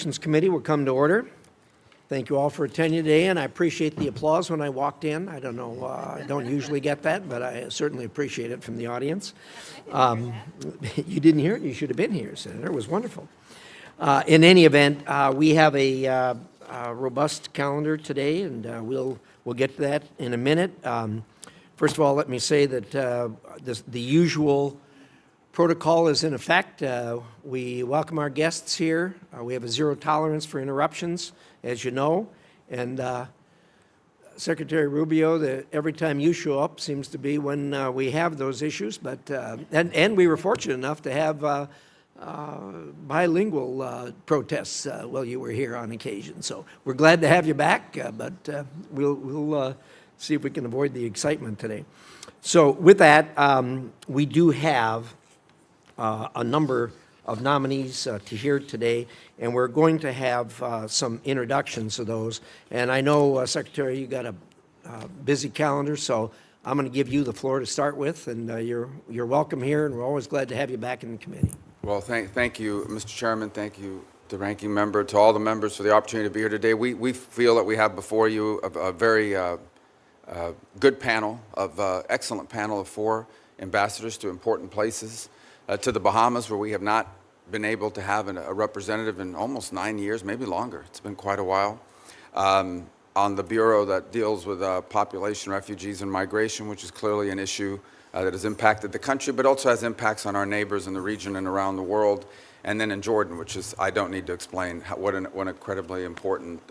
Relations Committee will come to order. Thank you all for attending today, and I appreciate the applause when I walked in. I don't know, I don't usually get that, but I certainly appreciate it from the audience. You didn't hear it? You should have been here, Senator. It was wonderful. In any event, we have a robust calendar today, and we'll get to that in a minute. First of all, let me say that the usual protocol is in effect. We welcome our guests here. We have a zero tolerance for interruptions, as you know. And Secretary Rubio, every time you show up seems to be when we have those issues. But and we were fortunate enough to have bilingual protests while you were here on occasion. So we're glad to have you back, but we'll see if we can avoid the excitement today. So with that, we do have a number of nominees to hear today, and we're going to have some introductions of those. And I know, Secretary, you got a busy calendar, so I'm going to give you the floor to start with, and you're welcome here, and we're always glad to have you back in the committee. Well, thank you, Mr. Chairman. Thank you, the ranking member, to all the members for the opportunity to be here today. We feel that we have before you a very good panel, excellent panel of 4 ambassadors to important places. To the Bahamas, where we have not been able to have a representative in almost 9 years, maybe longer. It's been quite a while. On the Bureau that deals with population, refugees, and migration, which is clearly an issue that has impacted the country, but also has impacts on our neighbors in the region and around the world. And then in Jordan, which is, I don't need to explain what an incredibly important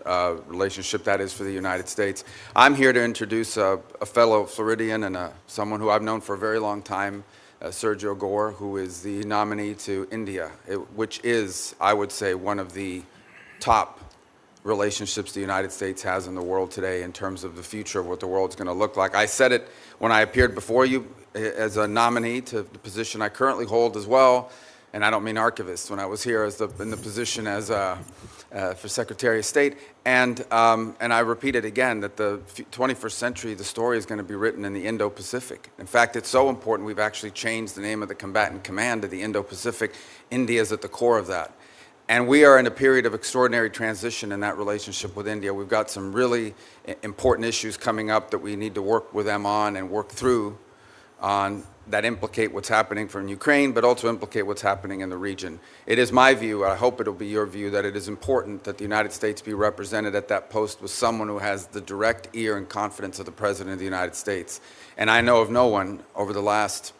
relationship that is for the United States. I'm here to introduce a fellow Floridian and someone who I've known for a very long time, Sergio Gor, who is the nominee to India, which is, I would say, one of the top relationships the United States has in the world today in terms of the future of what the world's going to look like. I said it when I appeared before you as a nominee to the position I currently hold as well, and I don't mean archivist, when I was here in the position as for Secretary of State. And I repeat it again, that the 21st century, the story is going to be written in the Indo-Pacific. In fact, it's so important we've actually changed the name of the combatant command to the Indo-Pacific. India is at the core of that. And we are in a period of extraordinary transition in that relationship with India. We've got some really important issues coming up that we need to work with them on and work through on that implicate what's happening from Ukraine, but also implicate what's happening in the region. It is my view, I hope it'll be your view, that it is important that the United States be represented at that post with someone who has the direct ear and confidence of the President of the United States. And I know of no one over the last,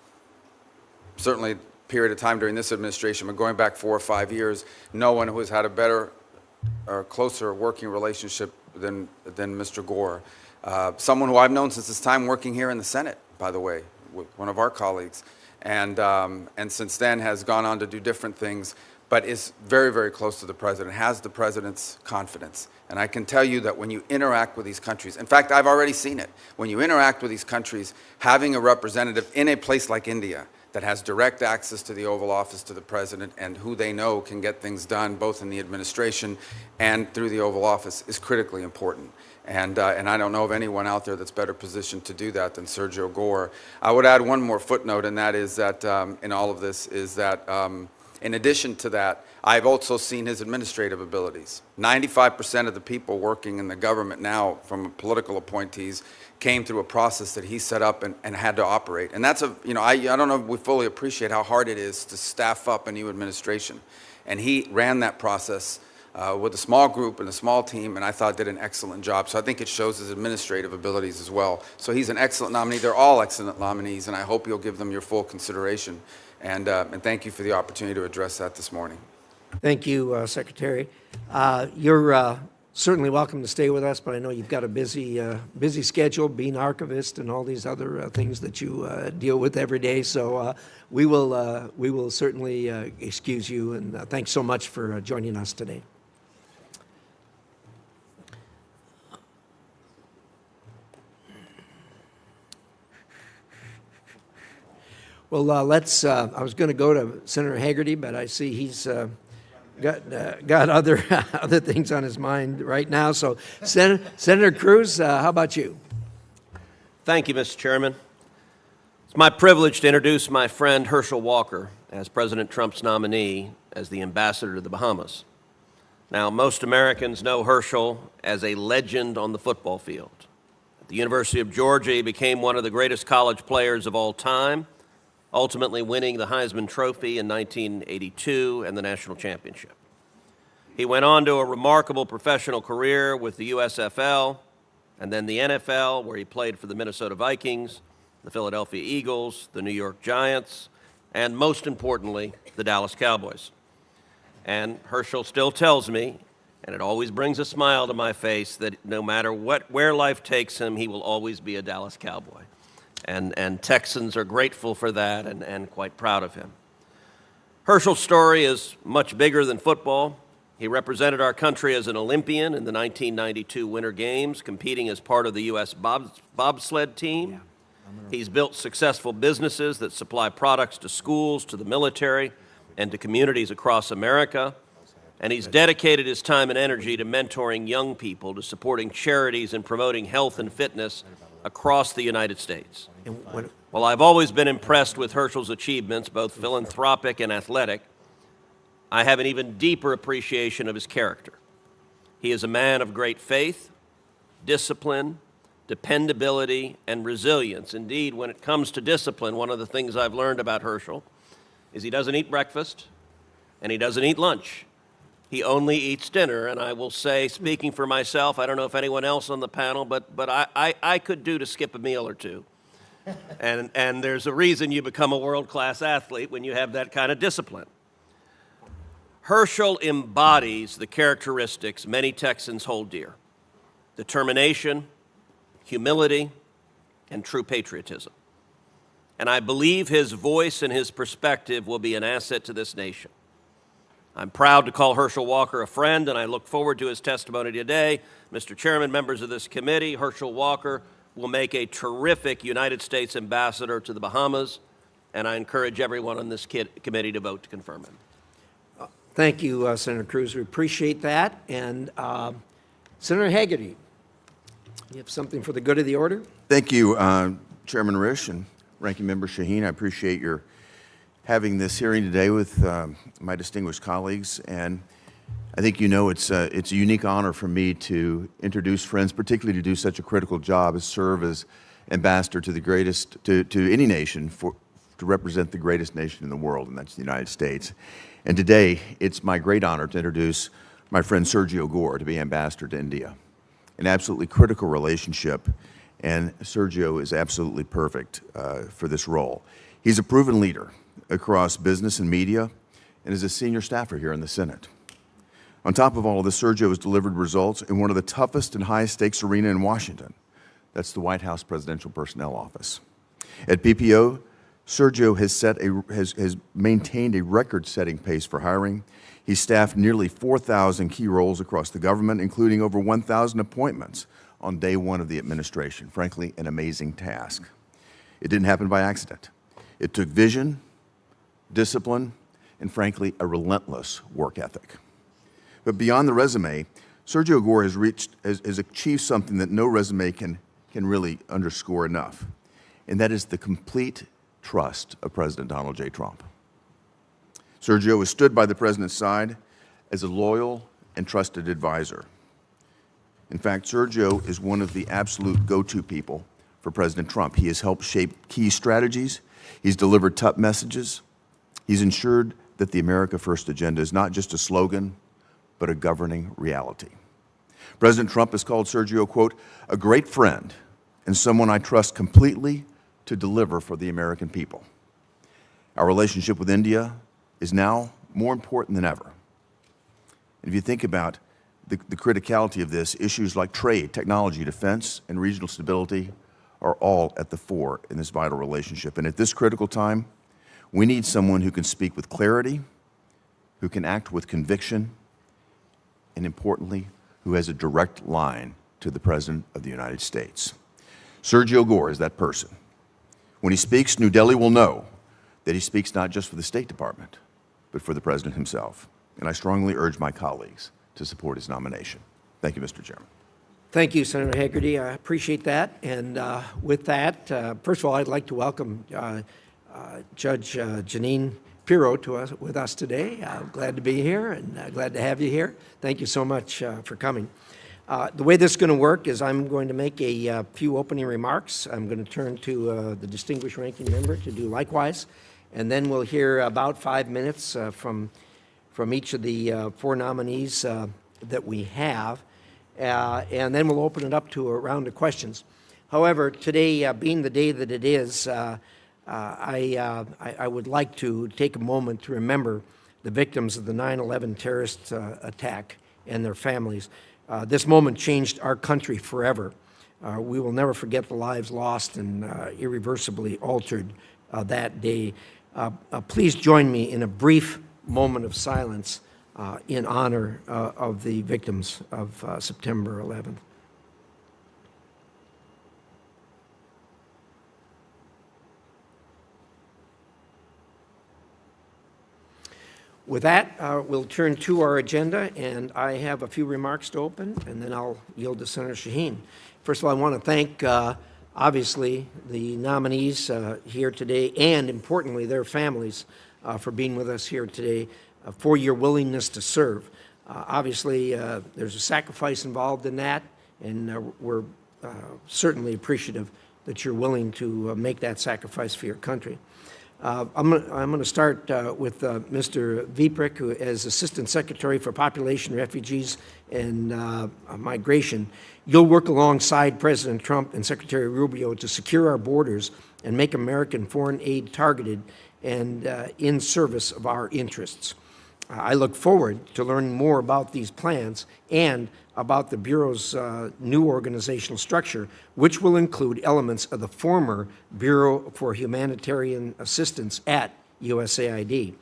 certainly period of time during this administration, but going back 4 or 5 years, no one who has had a better or closer working relationship than Mr. Gor. Someone who I've known since his time working here in the Senate, by the way, with one of our colleagues, and since then has gone on to do different things, but is very, very close to the President, has the President's confidence. And I can tell you that when you interact with these countries, in fact, I've already seen it, when you interact with these countries, having a representative in a place like India that has direct access to the Oval Office, to the President, and who they know can get things done both in the administration and through the Oval Office is critically important. And I don't know of anyone out there that's better positioned to do that than Sergio Gor. I would add one more footnote, and that is that in all of this is that in addition to that, I've also seen his administrative abilities. 95% of the people working in the government now, from political appointees, came through a process that he set up and had to operate. And that's I don't know if we fully appreciate how hard it is to staff up a new administration. And he ran that process with a small group and a small team, and I thought did an excellent job. So I think it shows his administrative abilities as well. So he's an excellent nominee. They're all excellent nominees, and I hope you'll give them your full consideration. And thank you for the opportunity to address that this morning. Thank you, Secretary. You're certainly welcome to stay with us, but I know you've got a busy schedule, being archivist and all these other things that you deal with every day. So we will certainly excuse you, and thanks so much for joining us today. Well, I was going to go to Senator Hagerty, but I see he's got other things on his mind right now. So, Senator Cruz, how about you? Thank you, Mr. Chairman. It's my privilege to introduce my friend Herschel Walker as President Trump's nominee as the ambassador to the Bahamas. Now, most Americans know Herschel as a legend on the football field. At the University of Georgia, he became one of the greatest college players of all time, ultimately winning the Heisman Trophy in 1982 and the national championship. He went on to a remarkable professional career with the USFL and then the NFL, where he played for the Minnesota Vikings, the Philadelphia Eagles, the New York Giants, and most importantly, the Dallas Cowboys. And Herschel still tells me, and it always brings a smile to my face, that no matter where life takes him, he will always be a Dallas Cowboy. And Texans are grateful for that and quite proud of him. Herschel's story is much bigger than football. He represented our country as an Olympian in the 1992 Winter Games, competing as part of the U.S. bobsled team. He's built successful businesses that supply products to schools, to the military, and to communities across America. And he's dedicated his time and energy to mentoring young people, to supporting charities and promoting health and fitness across the United States. While I've always been impressed with Herschel's achievements, both philanthropic and athletic, I have an even deeper appreciation of his character. He is a man of great faith, discipline, dependability, and resilience. Indeed, when it comes to discipline, one of the things I've learned about Herschel is he doesn't eat breakfast and he doesn't eat lunch. He only eats dinner, and I will say, speaking for myself, I don't know if anyone else on the panel, but I could do to skip a meal or two. And there's a reason you become a world-class athlete when you have that kind of discipline. Herschel embodies the characteristics many Texans hold dear: determination, humility, and true patriotism. And I believe his voice and his perspective will be an asset to this nation. I'm proud to call Herschel Walker a friend, and I look forward to his testimony today. Mr. Chairman, members of this committee, Herschel Walker will make a terrific United States ambassador to the Bahamas, and I encourage everyone on this committee to vote to confirm him. Thank you, Senator Cruz. We appreciate that. And Senator Hagerty, you have something for the good of the order? Thank you, Chairman Risch and Ranking Member Shaheen. I appreciate your having this hearing today with my distinguished colleagues. And I think you know it's a unique honor for me to introduce friends, particularly to do such a critical job as serve as ambassador to the greatest, to any nation, to represent the greatest nation in the world, and that's the United States. And today, it's my great honor to introduce my friend Sergio Gor to be ambassador to India. An absolutely critical relationship, and Sergio is absolutely perfect for this role. He's a proven leader across business and media, and is a senior staffer here in the Senate. On top of all of this, Sergio has delivered results in one of the toughest and highest stakes arena in Washington. That's the White House Presidential Personnel Office. At PPO, Sergio has maintained a record-setting pace for hiring. He's staffed nearly 4,000 key roles across the government, including over 1,000 appointments on day one of the administration. Frankly, an amazing task. It didn't happen by accident. It took vision, discipline, and frankly, a relentless work ethic. But beyond the resume, Sergio Gor has achieved something that no resume can really underscore enough, and that is the complete trust of President Donald J. Trump. Sergio has stood by the president's side as a loyal and trusted advisor. In fact, Sergio is one of the absolute go-to people for President Trump. He has helped shape key strategies. He's delivered tough messages. He's ensured that the America First agenda is not just a slogan, but a governing reality. President Trump has called Sergio, quote, a great friend and someone I trust completely to deliver for the American people. Our relationship with India is now more important than ever. And if you think about the criticality of this, issues like trade, technology, defense, and regional stability are all at the fore in this vital relationship. And at this critical time, we need someone who can speak with clarity, who can act with conviction, and importantly, who has a direct line to the President of the United States. Sergio Gor is that person. When he speaks, New Delhi will know that he speaks not just for the State Department, but for the President himself. And I strongly urge my colleagues to support his nomination. Thank you, Mr. Chairman. Thank you, Senator Hagerty. I appreciate that. And with that, first of all, I'd like to welcome Judge Janine Piro with us today. Glad to be here and glad to have you here. Thank you so much for coming. The way this is going to work is I'm going to make a few opening remarks. I'm going to turn to the distinguished ranking member to do likewise, and then we'll hear about 5 minutes from each of the 4 nominees that we have, and then we'll open it up to a round of questions. However, today, being the day that it is, I would like to take a moment to remember the victims of the 9/11 terrorist attack and their families. This moment changed our country forever. We will never forget the lives lost and irreversibly altered that day. Please join me in a brief moment of silence in honor of the victims of September 11th. With that, we'll turn to our agenda, and I have a few remarks to open, and then I'll yield to Senator Shaheen. First of all, I want to thank, obviously, the nominees here today, and importantly, their families for being with us here today, for your willingness to serve. Obviously, there's a sacrifice involved in that, and we're certainly appreciative that you're willing to make that sacrifice for your country. I'm going to start with Mr. Veprek, who is Assistant Secretary for Population, Refugees, and Migration. You'll work alongside President Trump and Secretary Rubio to secure our borders and make American foreign aid targeted and in service of our interests. I look forward to learning more about these plans and about the Bureau's new organizational structure, which will include elements of the former Bureau for Humanitarian Assistance at USAID.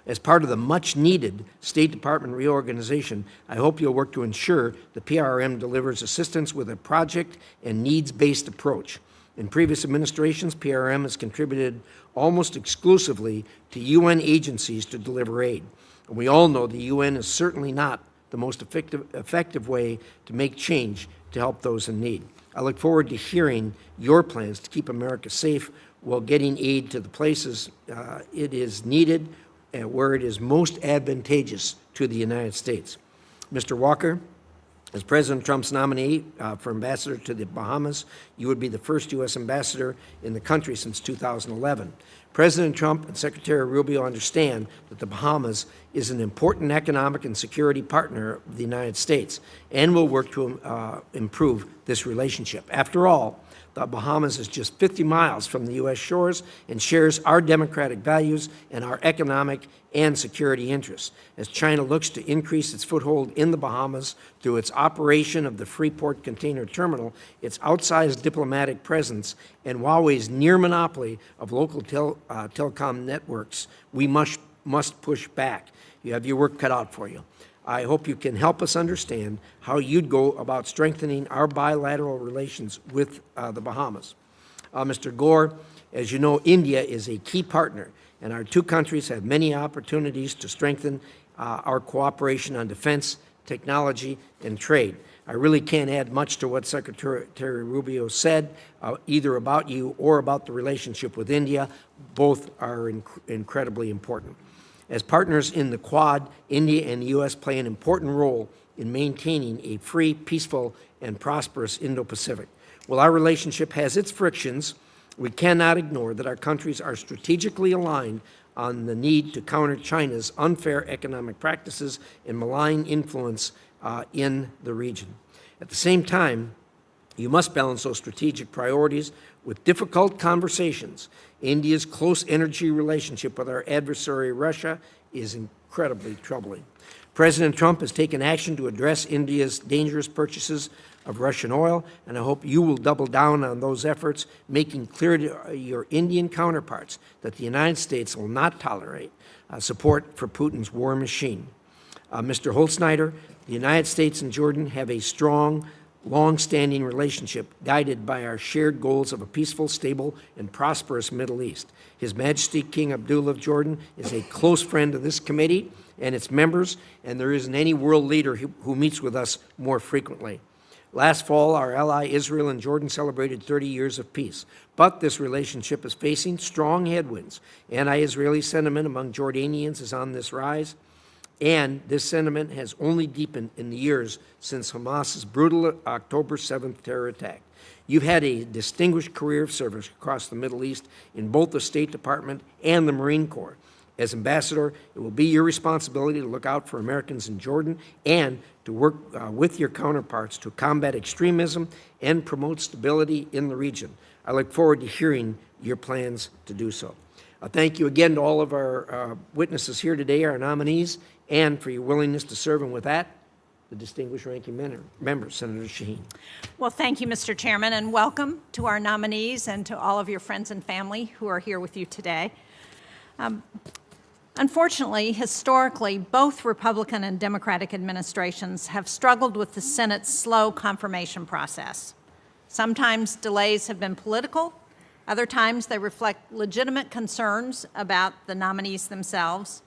As part of the much-needed State Department reorganization, I hope you'll work to ensure the PRM delivers assistance with a project and needs-based approach. In previous administrations, PRM has contributed almost exclusively to UN agencies to deliver aid. We all know the UN is certainly not the most effective way to make change to help those in need. I look forward to hearing your plans to keep America safe while getting aid to the places it is needed and where it is most advantageous to the United States. Mr. Walker, as President Trump's nominee for ambassador to the Bahamas, you would be the first U.S. ambassador in the country since 2011. President Trump and Secretary Rubio understand that the Bahamas is an important economic and security partner of the United States and will work to improve this relationship. After all, the Bahamas is just 50 miles from the U.S. shores and shares our democratic values and our economic and security interests. As China looks to increase its foothold in the Bahamas through its operation of the Freeport Container Terminal, its outsized diplomatic presence, and Huawei's near monopoly of local telecom networks, we must push back. You have your work cut out for you. I hope you can help us understand how you'd go about strengthening our bilateral relations with the Bahamas. Mr. Gor, as you know, India is a key partner, and our two countries have many opportunities to strengthen our cooperation on defense, technology, and trade. I really can't add much to what Secretary Rubio said, either about you or about the relationship with India. Both are incredibly important. As partners in the Quad, India and the U.S. play an important role in maintaining a free, peaceful, and prosperous Indo-Pacific. While our relationship has its frictions, we cannot ignore that our countries are strategically aligned on the need to counter China's unfair economic practices and malign influence in the region. At the same time, you must balance those strategic priorities with difficult conversations. India's close energy relationship with our adversary, Russia, is incredibly troubling. President Trump has taken action to address India's dangerous purchases of Russian oil, and I hope you will double down on those efforts, making clear to your Indian counterparts that the United States will not tolerate support for Putin's war machine. Mr. Holtsnider, the United States and Jordan have a strong, long-standing relationship guided by our shared goals of a peaceful, stable, and prosperous Middle East. His Majesty King Abdullah of Jordan is a close friend of this committee and its members, and there isn't any world leader who meets with us more frequently. Last fall, our ally Israel and Jordan celebrated 30 years of peace, but this relationship is facing strong headwinds. Anti-Israeli sentiment among Jordanians is on this rise, and this sentiment has only deepened in the years since Hamas's brutal October 7th terror attack. You've had a distinguished career of service across the Middle East in both the State Department and the Marine Corps. As ambassador, it will be your responsibility to look out for Americans in Jordan and to work with your counterparts to combat extremism and promote stability in the region. I look forward to hearing your plans to do so. Thank you again to all of our witnesses here today, our nominees, and for your willingness to serve. And with that, the distinguished ranking member, Senator Shaheen. Well, thank you, Mr. Chairman, and welcome to our nominees and to all of your friends and family who are here with you today. Unfortunately, historically, both Republican and Democratic administrations have struggled with the Senate's slow confirmation process. Sometimes delays have been political. Other times they reflect legitimate concerns about the nominees themselves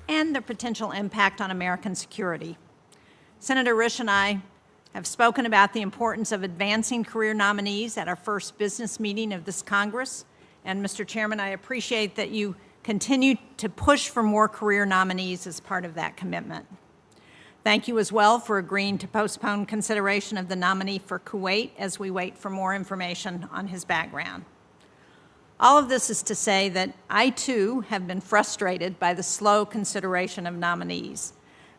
and their potential impact on American security. Senator Risch and I have spoken about the importance of advancing career nominees at our first business meeting of this Congress. And Mr. Chairman, I appreciate that you continue to push for more career nominees as part of that commitment. Thank you as well for agreeing to postpone consideration of the nominee for Kuwait as we wait for more information on his background. All of this is to say that I, too, have been frustrated by the slow consideration of nominees.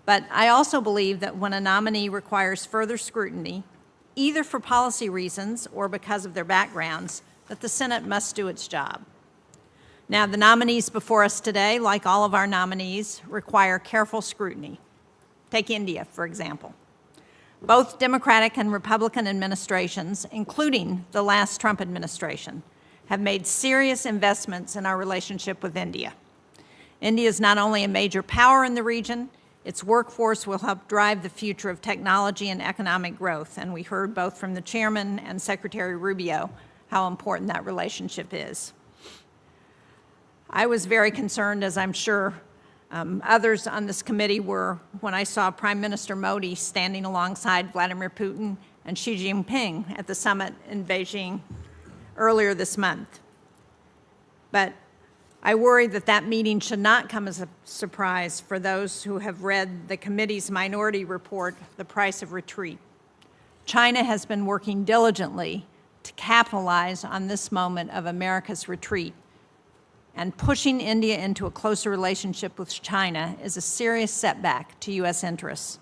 But I also believe that when a nominee requires further scrutiny, either for policy reasons or because of their backgrounds, that the Senate must do its job. Now, the nominees before us today, like all of our nominees, require careful scrutiny. Take India, for example. Both Democratic and Republican administrations, including the last Trump administration, have made serious investments in our relationship with India. India is not only a major power in the region, its workforce will help drive the future of technology and economic growth, and we heard both from the chairman and Secretary Rubio how important that relationship is. I was very concerned, as I'm sure others on this committee were, when I saw Prime Minister Modi standing alongside Vladimir Putin and Xi Jinping at the summit in Beijing earlier this month. But I worry that that meeting should not come as a surprise for those who have read the committee's minority report, The Price of Retreat. China has been working diligently to capitalize on this moment of America's retreat, and pushing India into a closer relationship with China is a serious setback to U.S. interests.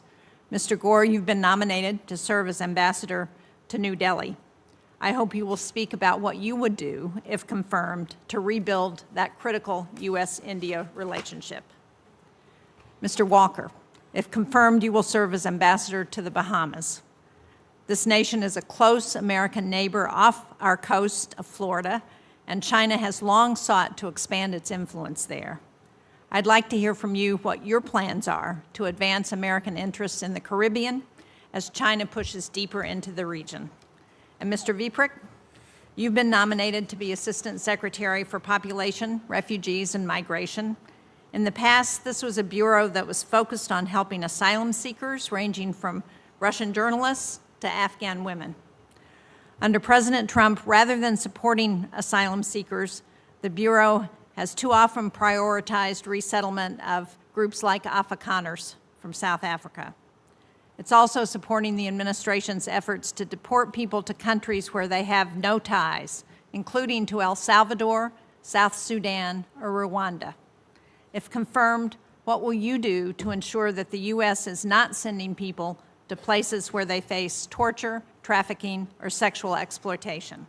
Mr. Gor, you've been nominated to serve as ambassador to New Delhi. I hope you will speak about what you would do, if confirmed, to rebuild that critical U.S.-India relationship. Mr. Walker, if confirmed, you will serve as ambassador to the Bahamas. This nation is a close American neighbor off our coast of Florida, and China has long sought to expand its influence there. I'd like to hear from you what your plans are to advance American interests in the Caribbean as China pushes deeper into the region. And Mr. Veprek, you've been nominated to be Assistant Secretary for Population, Refugees, and Migration. In the past, this was a bureau that was focused on helping asylum seekers ranging from Russian journalists to Afghan women. Under President Trump, rather than supporting asylum seekers, the Bureau has too often prioritized resettlement of groups like Afrikaners from South Africa. It's also supporting the administration's efforts to deport people to countries where they have no ties, including to El Salvador, South Sudan, or Rwanda. If confirmed, what will you do to ensure that the U.S. is not sending people to places where they face torture, trafficking, or sexual exploitation?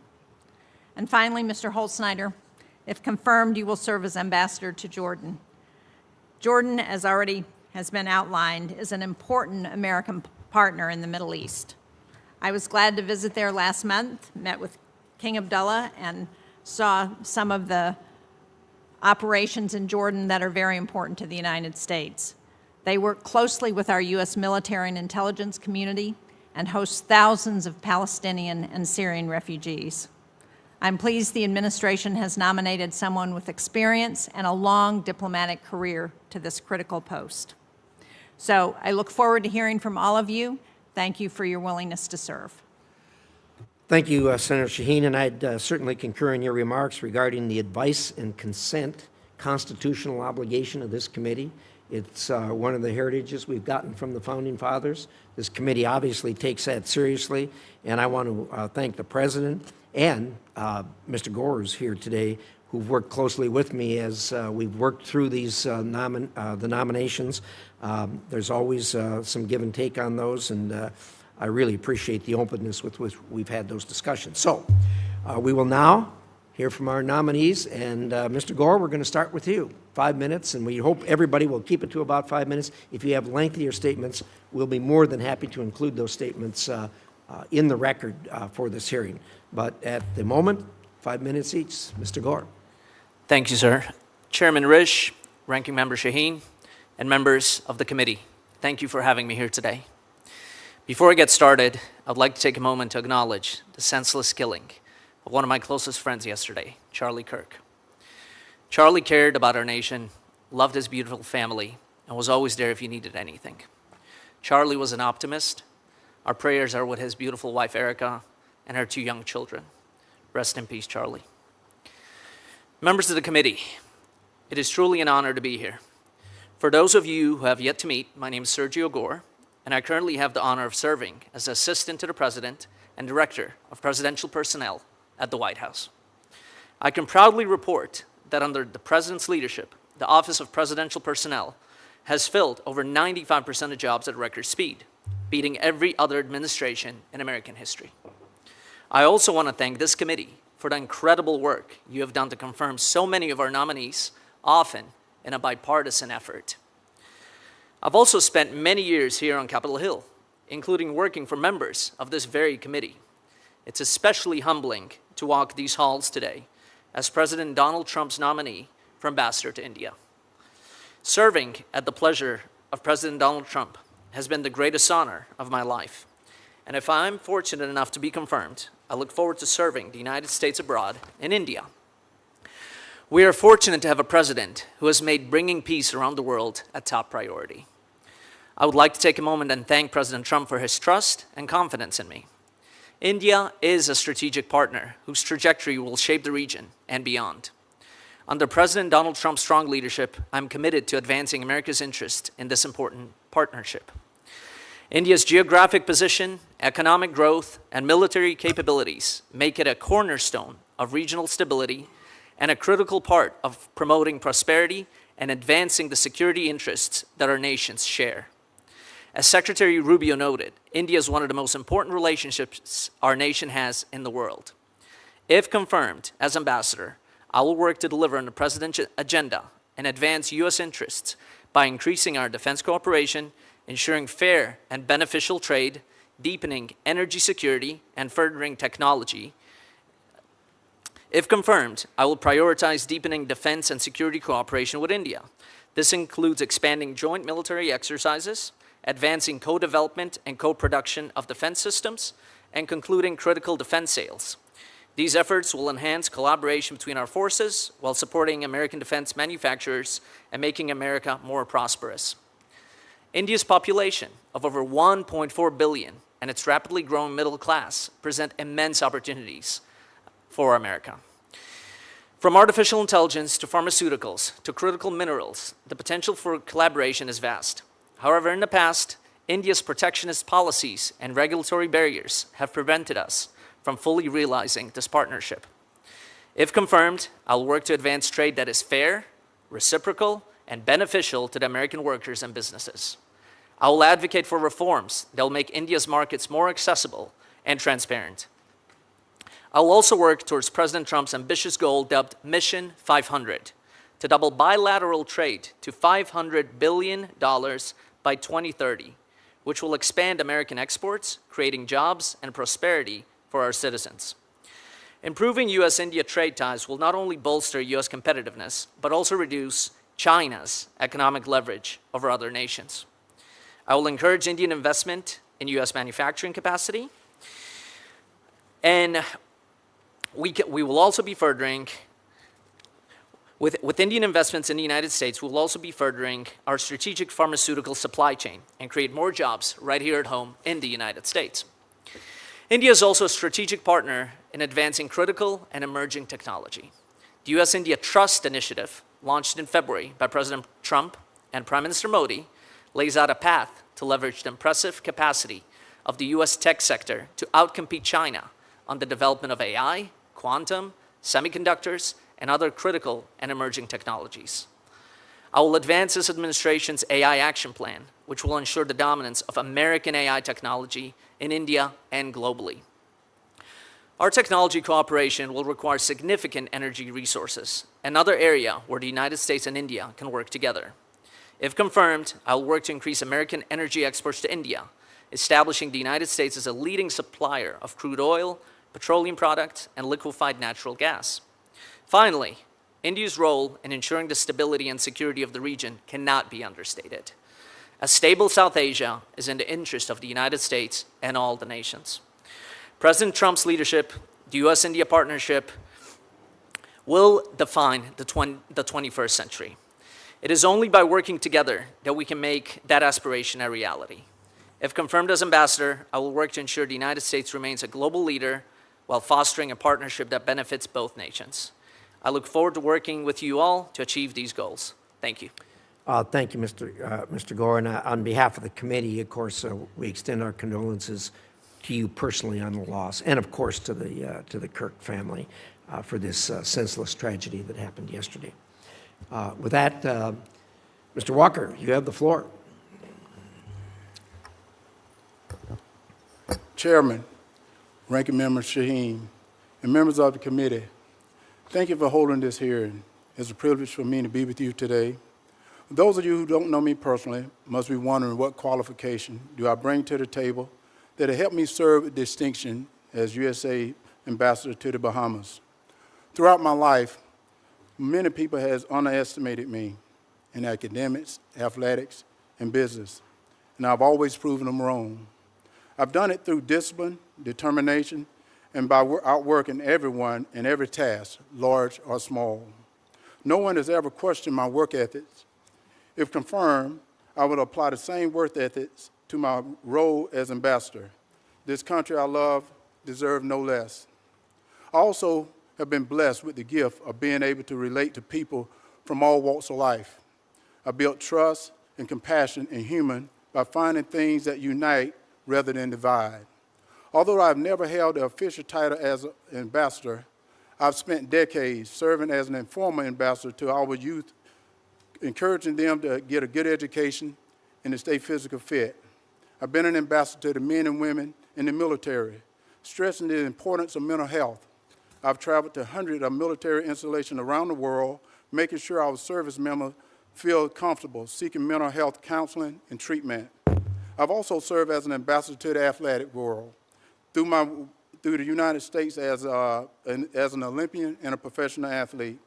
And finally, Mr. Holtsnider, if confirmed, you will serve as ambassador to Jordan. Jordan, as already has been outlined, is an important American partner in the Middle East. I was glad to visit there last month, met with King Abdullah, and saw some of the operations in Jordan that are very important to the United States. They work closely with our U.S. military and intelligence community and host thousands of Palestinian and Syrian refugees. I'm pleased the administration has nominated someone with experience and a long diplomatic career to this critical post. So I look forward to hearing from all of you. Thank you for your willingness to serve. Thank you, Senator Shaheen, and I'd certainly concur in your remarks regarding the advice and consent constitutional obligation of this committee. It's one of the heritages we've gotten from the Founding Fathers. This committee obviously takes that seriously, and I want to thank the President and Mr. Gor, who's here today, who've worked closely with me as we've worked through these the nominations. There's always some give and take on those, and I really appreciate the openness with which we've had those discussions. So we will now hear from our nominees, and Mr. Gor, we're going to start with you. 5 minutes, and we hope everybody will keep it to about 5 minutes. If you have lengthier statements, we'll be more than happy to include those statements in the record for this hearing. But at the moment, 5 minutes each. Mr. Gor. Thank you, sir. Chairman Risch, Ranking Member Shaheen, and members of the committee, thank you for having me here today. Before I get started, I'd like to take a moment to acknowledge the senseless killing of one of my closest friends yesterday, Charlie Kirk. Charlie cared about our nation, loved his beautiful family, and was always there if you needed anything. Charlie was an optimist. Our prayers are with his beautiful wife, Erica, and her 2 young children. Rest in peace, Charlie. Members of the committee, it is truly an honor to be here. For those of you who have yet to meet, my name is Sergio Gor, and I currently have the honor of serving as Assistant to the President and Director of Presidential Personnel at the White House. I can proudly report that under the President's leadership, the Office of Presidential Personnel has filled over 95% of jobs at record speed, beating every other administration in American history. I also want to thank this committee for the incredible work you have done to confirm so many of our nominees, often in a bipartisan effort. I've also spent many years here on Capitol Hill, including working for members of this very committee. It's especially humbling to walk these halls today as President Donald Trump's nominee for ambassador to India. Serving at the pleasure of President Donald Trump has been the greatest honor of my life. And if I'm fortunate enough to be confirmed, I look forward to serving the United States abroad in India. We are fortunate to have a president who has made bringing peace around the world a top priority. I would like to take a moment and thank President Trump for his trust and confidence in me. India is a strategic partner whose trajectory will shape the region and beyond. Under President Donald Trump's strong leadership, I'm committed to advancing America's interest in this important partnership. India's geographic position, economic growth, and military capabilities make it a cornerstone of regional stability and a critical part of promoting prosperity and advancing the security interests that our nations share. As Secretary Rubio noted, India is one of the most important relationships our nation has in the world. If confirmed as ambassador, I will work to deliver on the President's agenda and advance U.S. interests by increasing our defense cooperation, ensuring fair and beneficial trade, deepening energy security, and furthering technology. If confirmed, I will prioritize deepening defense and security cooperation with India. This includes expanding joint military exercises, advancing co-development and co-production of defense systems, and concluding critical defense sales. These efforts will enhance collaboration between our forces while supporting American defense manufacturers and making America more prosperous. India's population of over 1.4 billion and its rapidly growing middle class present immense opportunities for America. From artificial intelligence to pharmaceuticals to critical minerals, the potential for collaboration is vast. However, in the past, India's protectionist policies and regulatory barriers have prevented us from fully realizing this partnership. If confirmed, I'll work to advance trade that is fair, reciprocal, and beneficial to the American workers and businesses. I will advocate for reforms that will make India's markets more accessible and transparent. I will also work towards President Trump's ambitious goal dubbed Mission 500 to double bilateral trade to $500 billion by 2030, which will expand American exports, creating jobs and prosperity for our citizens. Improving U.S.-India trade ties will not only bolster U.S. competitiveness, but also reduce China's economic leverage over other nations. I will encourage Indian investment in U.S. manufacturing capacity, and we will also be furthering With Indian investments in the United States, we'll also be furthering our strategic pharmaceutical supply chain and create more jobs right here at home in the United States. India is also a strategic partner in advancing critical and emerging technology. The U.S.-India Trust Initiative, launched in February by President Trump and Prime Minister Modi, lays out a path to leverage the impressive capacity of the U.S. tech sector to outcompete China on the development of AI, quantum, semiconductors, and other critical and emerging technologies. I will advance this administration's AI action plan, which will ensure the dominance of American AI technology in India and globally. Our technology cooperation will require significant energy resources, another area where the United States and India can work together. If confirmed, I will work to increase American energy exports to India, establishing the United States as a leading supplier of crude oil, petroleum products, and liquefied natural gas. Finally, India's role in ensuring the stability and security of the region cannot be understated. A stable South Asia is in the interest of the United States and all the nations. President Trump's leadership, the U.S.-India partnership, will define the 21st century. It is only by working together that we can make that aspiration a reality. If confirmed as ambassador, I will work to ensure the United States remains a global leader while fostering a partnership that benefits both nations. I look forward to working with you all to achieve these goals. Thank you. Thank you, Mr. Gor. And on behalf of the committee, of course, we extend our condolences to you personally on the loss, and of course to the Kirk family for this senseless tragedy that happened yesterday. With that, Mr. Walker, you have the floor. Chairman, Ranking Member Shaheen, and members of the committee, thank you for holding this hearing. It's a privilege for me to be with you today. Those of you who don't know me personally must be wondering what qualification do I bring to the table that will help me serve with distinction as USA Ambassador to the Bahamas. Throughout my life, many people have underestimated me in academics, athletics, and business, and I've always proven them wrong. I've done it through discipline, determination, and by outworking everyone in every task, large or small. No one has ever questioned my work ethics. If confirmed, I would apply the same work ethics to my role as ambassador. This country I love deserves no less. I also have been blessed with the gift of being able to relate to people from all walks of life. I built trust and compassion in humans by finding things that unite rather than divide. Although I've never held the official title as an ambassador, I've spent decades serving as an informal ambassador to our youth, encouraging them to get a good education and to stay physically fit. I've been an ambassador to the men and women in the military, stressing the importance of mental health. I've traveled to hundreds of military installations around the world, making sure our service members feel comfortable seeking mental health counseling and treatment. I've also served as an ambassador to the athletic world through the United States as an Olympian and a professional athlete.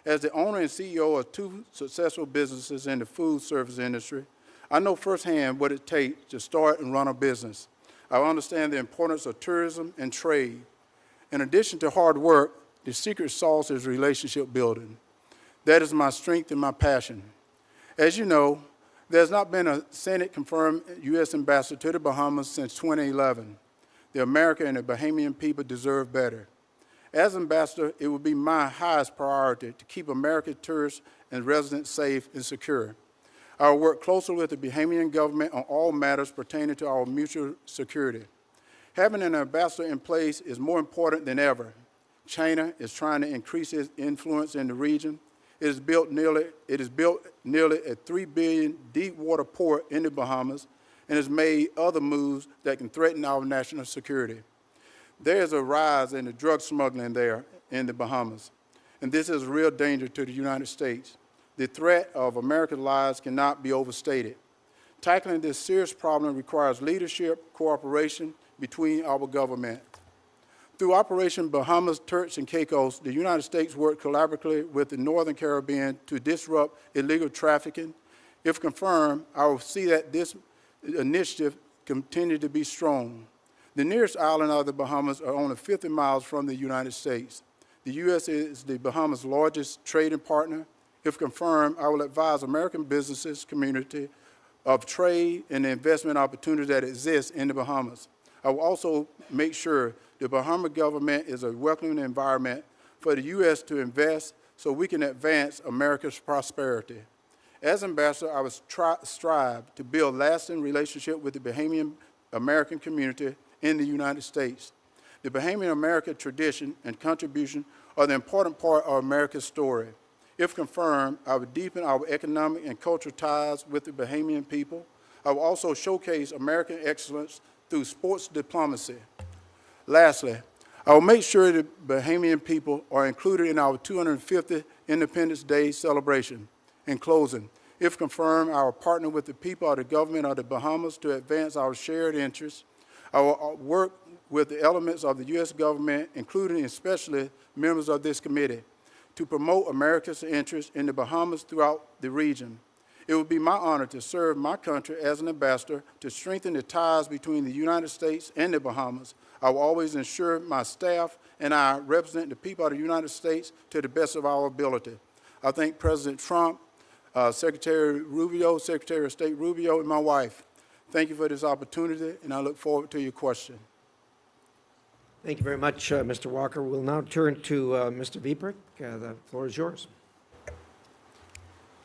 As the owner and CEO of two successful businesses in the food service industry, I know firsthand what it takes to start and run a business. I understand the importance of tourism and trade. In addition to hard work, the secret sauce is relationship building. That is my strength and my passion. As you know, there's not been a Senate-confirmed U.S. ambassador to the Bahamas since 2011. The American and the Bahamian people deserve better. As ambassador, it will be my highest priority to keep American tourists and residents safe and secure. I will work closely with the Bahamian government on all matters pertaining to our mutual security. Having an ambassador in place is more important than ever. China is trying to increase its influence in the region. It has built nearly a $3 billion deep water port in the Bahamas and has made other moves that can threaten our national security. There is a rise in the drug smuggling there in the Bahamas, and this is a real danger to the United States. The threat of American lives cannot be overstated. Tackling this serious problem requires leadership, cooperation between our government. Through Operation Bahamas, Turks, and Caicos, the United States worked collaboratively with the Northern Caribbean to disrupt illegal trafficking. If confirmed, I will see that this initiative continue to be strong. The nearest island of the Bahamas are only 50 miles from the United States. The U.S. is the Bahamas' largest trading partner. If confirmed, I will advise American businesses community of trade and the investment opportunities that exist in the Bahamas. I will also make sure the Bahama government is a welcoming environment for the U.S. to invest so we can advance America's prosperity. As ambassador, I will strive to build lasting relationship with the Bahamian American community in the United States. The Bahamian American tradition and contribution are the important part of America's story. If confirmed, I will deepen our economic and cultural ties with the Bahamian people. I will also showcase American excellence through sports diplomacy. Lastly, I will make sure the Bahamian people are included in our 250th Independence Day celebration. In closing, if confirmed, I will partner with the people of the government of the Bahamas to advance our shared interests. I will work with the elements of the U.S. government, including especially members of this committee, to promote America's interests in the Bahamas throughout the region. It would be my honor to serve my country as an ambassador to strengthen the ties between the United States and the Bahamas. I will always ensure my staff and I represent the people of the United States to the best of our ability. I thank President Trump, Secretary Rubio, Secretary of State Rubio, and my wife. Thank you for this opportunity, and I look forward to your question. Thank you very much, Mr. Walker. We'll now turn to Mr. Veprek. The floor is yours.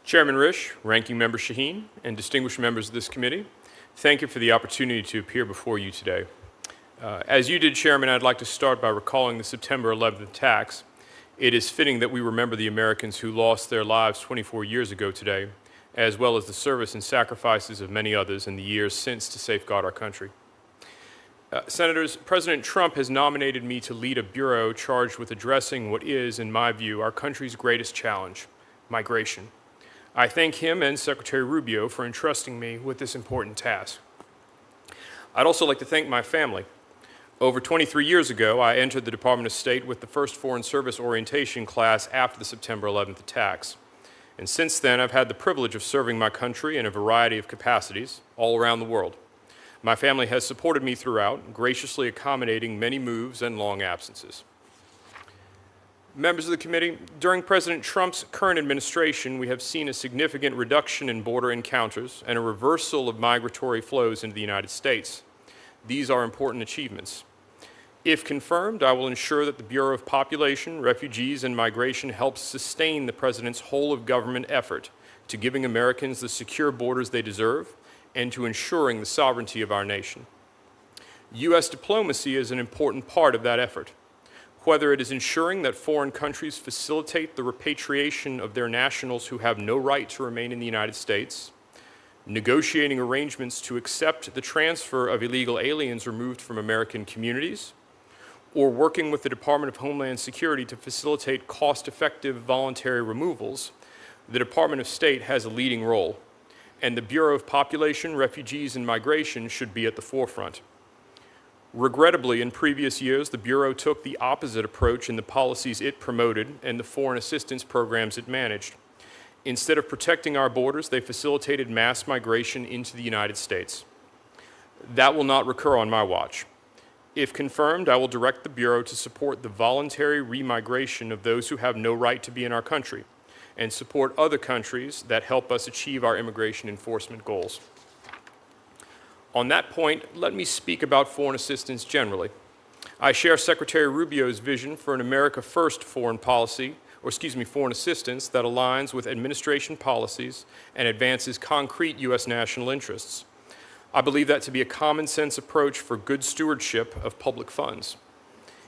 Chairman Risch, Ranking Member Shaheen, and distinguished members of this committee, thank you for the opportunity to appear before you today. As you did, Chairman, I'd like to start by recalling the September 11th attacks. It is fitting that we remember the Americans who lost their lives 24 years ago today, as well as the service and sacrifices of many others in the years since to safeguard our country. Senators, President Trump has nominated me to lead a bureau charged with addressing what is, in my view, our country's greatest challenge, migration. I thank him and Secretary Rubio for entrusting me with this important task. I'd also like to thank my family. Over 23 years ago, I entered the Department of State with the first Foreign Service orientation class after the September 11th attacks. And since then, I've had the privilege of serving my country in a variety of capacities all around the world. My family has supported me throughout, graciously accommodating many moves and long absences. Members of the committee, during President Trump's current administration, we have seen a significant reduction in border encounters and a reversal of migratory flows into the United States. These are important achievements. If confirmed, I will ensure that the Bureau of Population, Refugees, and Migration helps sustain the President's whole-of-government effort to giving Americans the secure borders they deserve and to ensuring the sovereignty of our nation. U.S. diplomacy is an important part of that effort. Whether it is ensuring that foreign countries facilitate the repatriation of their nationals who have no right to remain in the United States, negotiating arrangements to accept the transfer of illegal aliens removed from American communities, or working with the Department of Homeland Security to facilitate cost-effective voluntary removals, the Department of State has a leading role, and the Bureau of Population, Refugees, and Migration should be at the forefront. Regrettably, in previous years, the Bureau took the opposite approach in the policies it promoted and the foreign assistance programs it managed. Instead of protecting our borders, they facilitated mass migration into the United States. That will not recur on my watch. If confirmed, I will direct the Bureau to support the voluntary remigration of those who have no right to be in our country and support other countries that help us achieve our immigration enforcement goals. On that point, let me speak about foreign assistance generally. I share Secretary Rubio's vision for an America First foreign policy, foreign assistance that aligns with administration policies and advances concrete U.S. national interests. I believe that to be a common sense approach for good stewardship of public funds.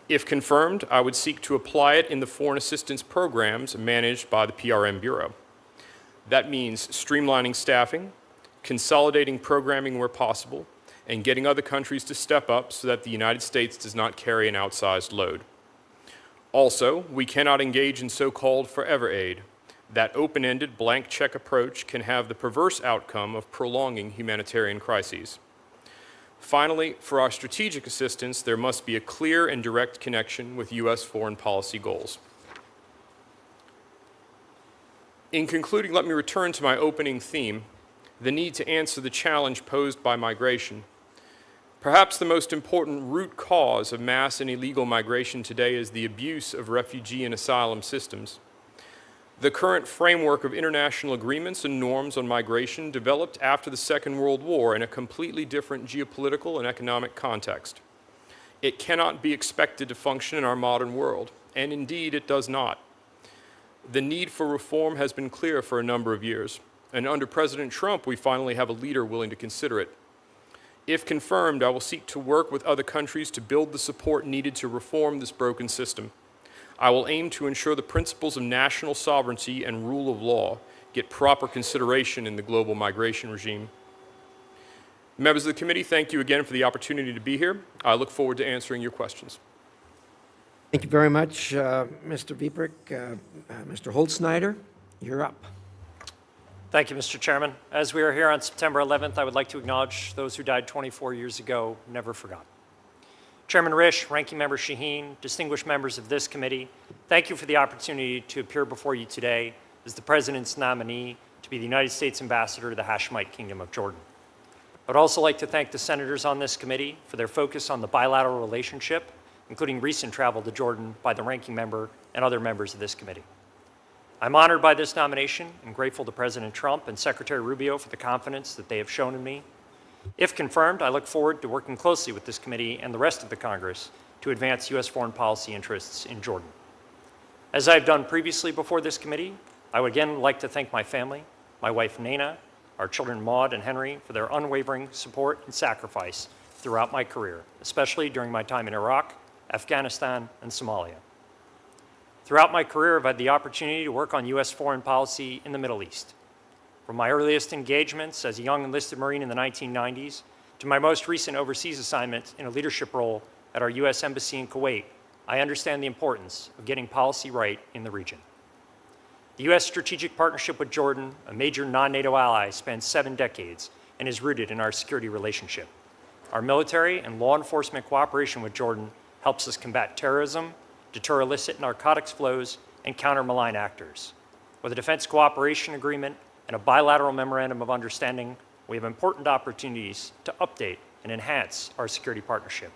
If confirmed, I would seek to apply it in the foreign assistance programs managed by the PRM Bureau. That means streamlining staffing, consolidating programming where possible, and getting other countries to step up so that the United States does not carry an outsized load. Also, we cannot engage in so-called forever aid. That open-ended blank check approach can have the perverse outcome of prolonging humanitarian crises. Finally, for our strategic assistance, there must be a clear and direct connection with U.S. foreign policy goals. In concluding, let me return to my opening theme, the need to answer the challenge posed by migration. Perhaps the most important root cause of mass and illegal migration today is the abuse of refugee and asylum systems. The current framework of international agreements and norms on migration developed after the Second World War in a completely different geopolitical and economic context. It cannot be expected to function in our modern world, and indeed it does not. The need for reform has been clear for a number of years, and under President Trump, we finally have a leader willing to consider it. If confirmed, I will seek to work with other countries to build the support needed to reform this broken system. I will aim to ensure the principles of national sovereignty and rule of law get proper consideration in the global migration regime. Members of the committee, thank you again for the opportunity to be here. I look forward to answering your questions. Thank you very much, Mr. Veprek. Mr. Holtsnider, you're up. Thank you, Mr. Chairman. As we are here on September 11th, I would like to acknowledge those who died 24 years ago, never forgotten. Chairman Risch, Ranking Member Shaheen, distinguished members of this committee, thank you for the opportunity to appear before you today as the President's nominee to be the United States Ambassador to the Hashemite Kingdom of Jordan. I would also like to thank the senators on this committee for their focus on the bilateral relationship, including recent travel to Jordan by the Ranking Member and other members of this committee. I'm honored by this nomination and grateful to President Trump and Secretary Rubio for the confidence that they have shown in me. If confirmed, I look forward to working closely with this committee and the rest of the Congress to advance U.S. foreign policy interests in Jordan. As I've done previously before this committee, I would again like to thank my family, my wife Nana, our children Maud and Henry, for their unwavering support and sacrifice throughout my career, especially during my time in Iraq, Afghanistan, and Somalia. Throughout my career, I've had the opportunity to work on U.S. foreign policy in the Middle East. From my earliest engagements as a young enlisted Marine in the 1990s to my most recent overseas assignment in a leadership role at our U.S. Embassy in Kuwait, I understand the importance of getting policy right in the region. The U.S. strategic partnership with Jordan, a major non-NATO ally, spans 7 decades and is rooted in our security relationship. Our military and law enforcement cooperation with Jordan helps us combat terrorism, deter illicit narcotics flows, and counter malign actors. With a defense cooperation agreement and a bilateral memorandum of understanding, we have important opportunities to update and enhance our security partnership.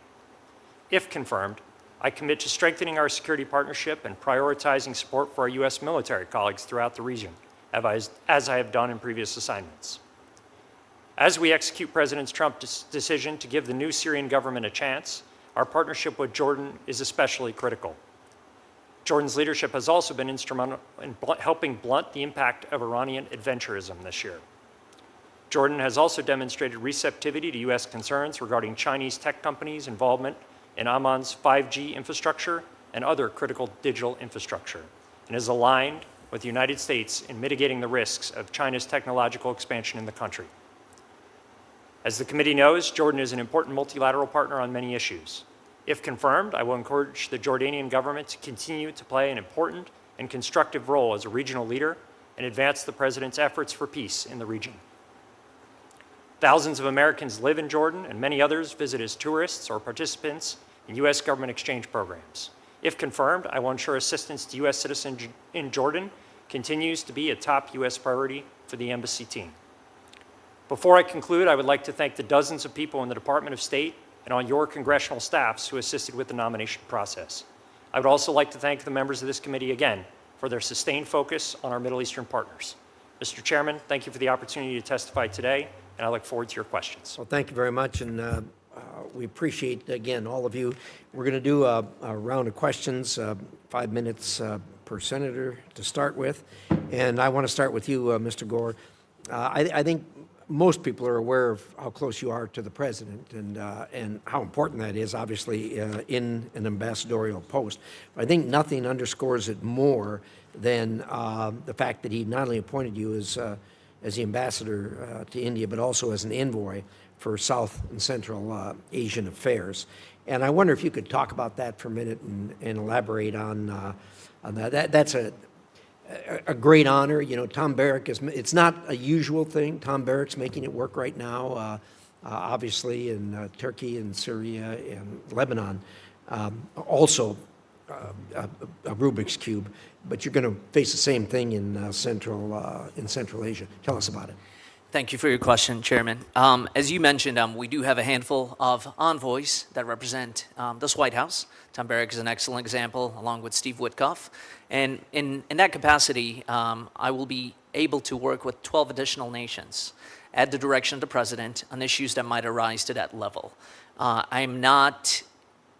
If confirmed, I commit to strengthening our security partnership and prioritizing support for our U.S. military colleagues throughout the region, as I have done in previous assignments. As we execute President Trump's decision to give the new Syrian government a chance, our partnership with Jordan is especially critical. Jordan's leadership has also been instrumental in helping blunt the impact of Iranian adventurism this year. Jordan has also demonstrated receptivity to U.S. concerns regarding Chinese tech companies' involvement in Amman's 5G infrastructure and other critical digital infrastructure, and is aligned with the United States in mitigating the risks of China's technological expansion in the country. As the committee knows, Jordan is an important multilateral partner on many issues. If confirmed, I will encourage the Jordanian government to continue to play an important and constructive role as a regional leader and advance the President's efforts for peace in the region. Thousands of Americans live in Jordan, and many others visit as tourists or participants in U.S. government exchange programs. If confirmed, I will ensure assistance to U.S. citizens in Jordan continues to be a top U.S. priority for the embassy team. Before I conclude, I would like to thank the dozens of people in the Department of State and on your congressional staffs who assisted with the nomination process. I would also like to thank the members of this committee again for their sustained focus on our Middle Eastern partners. Mr. Chairman, thank you for the opportunity to testify today, and I look forward to your questions. Well, thank you very much, and we appreciate, again, all of you. We're going to do a round of questions, 5 minutes per senator to start with, and I want to start with you, Mr. Gor. I think most people are aware of how close you are to the president and how important that is, obviously, in an ambassadorial post. But I think nothing underscores it more than the fact that he not only appointed you as the ambassador to India, but also as an envoy for South and Central Asian affairs. And I wonder if you could talk about that for a minute and elaborate on that. That's a great honor. You know, Tom Barrack it's not a usual thing. Tom Barrack's making it work right now, obviously in Turkey and Syria and Lebanon. Also a Rubik's Cube, but you're going to face the same thing in Central Asia. Tell us about it. Thank you for your question, Chairman. As you mentioned, we do have a handful of envoys that represent this White House. Tom Barrack is an excellent example, along with Steve Witkoff. And in that capacity, I will be able to work with 12 additional nations at the direction of the President on issues that might arise to that level. I am not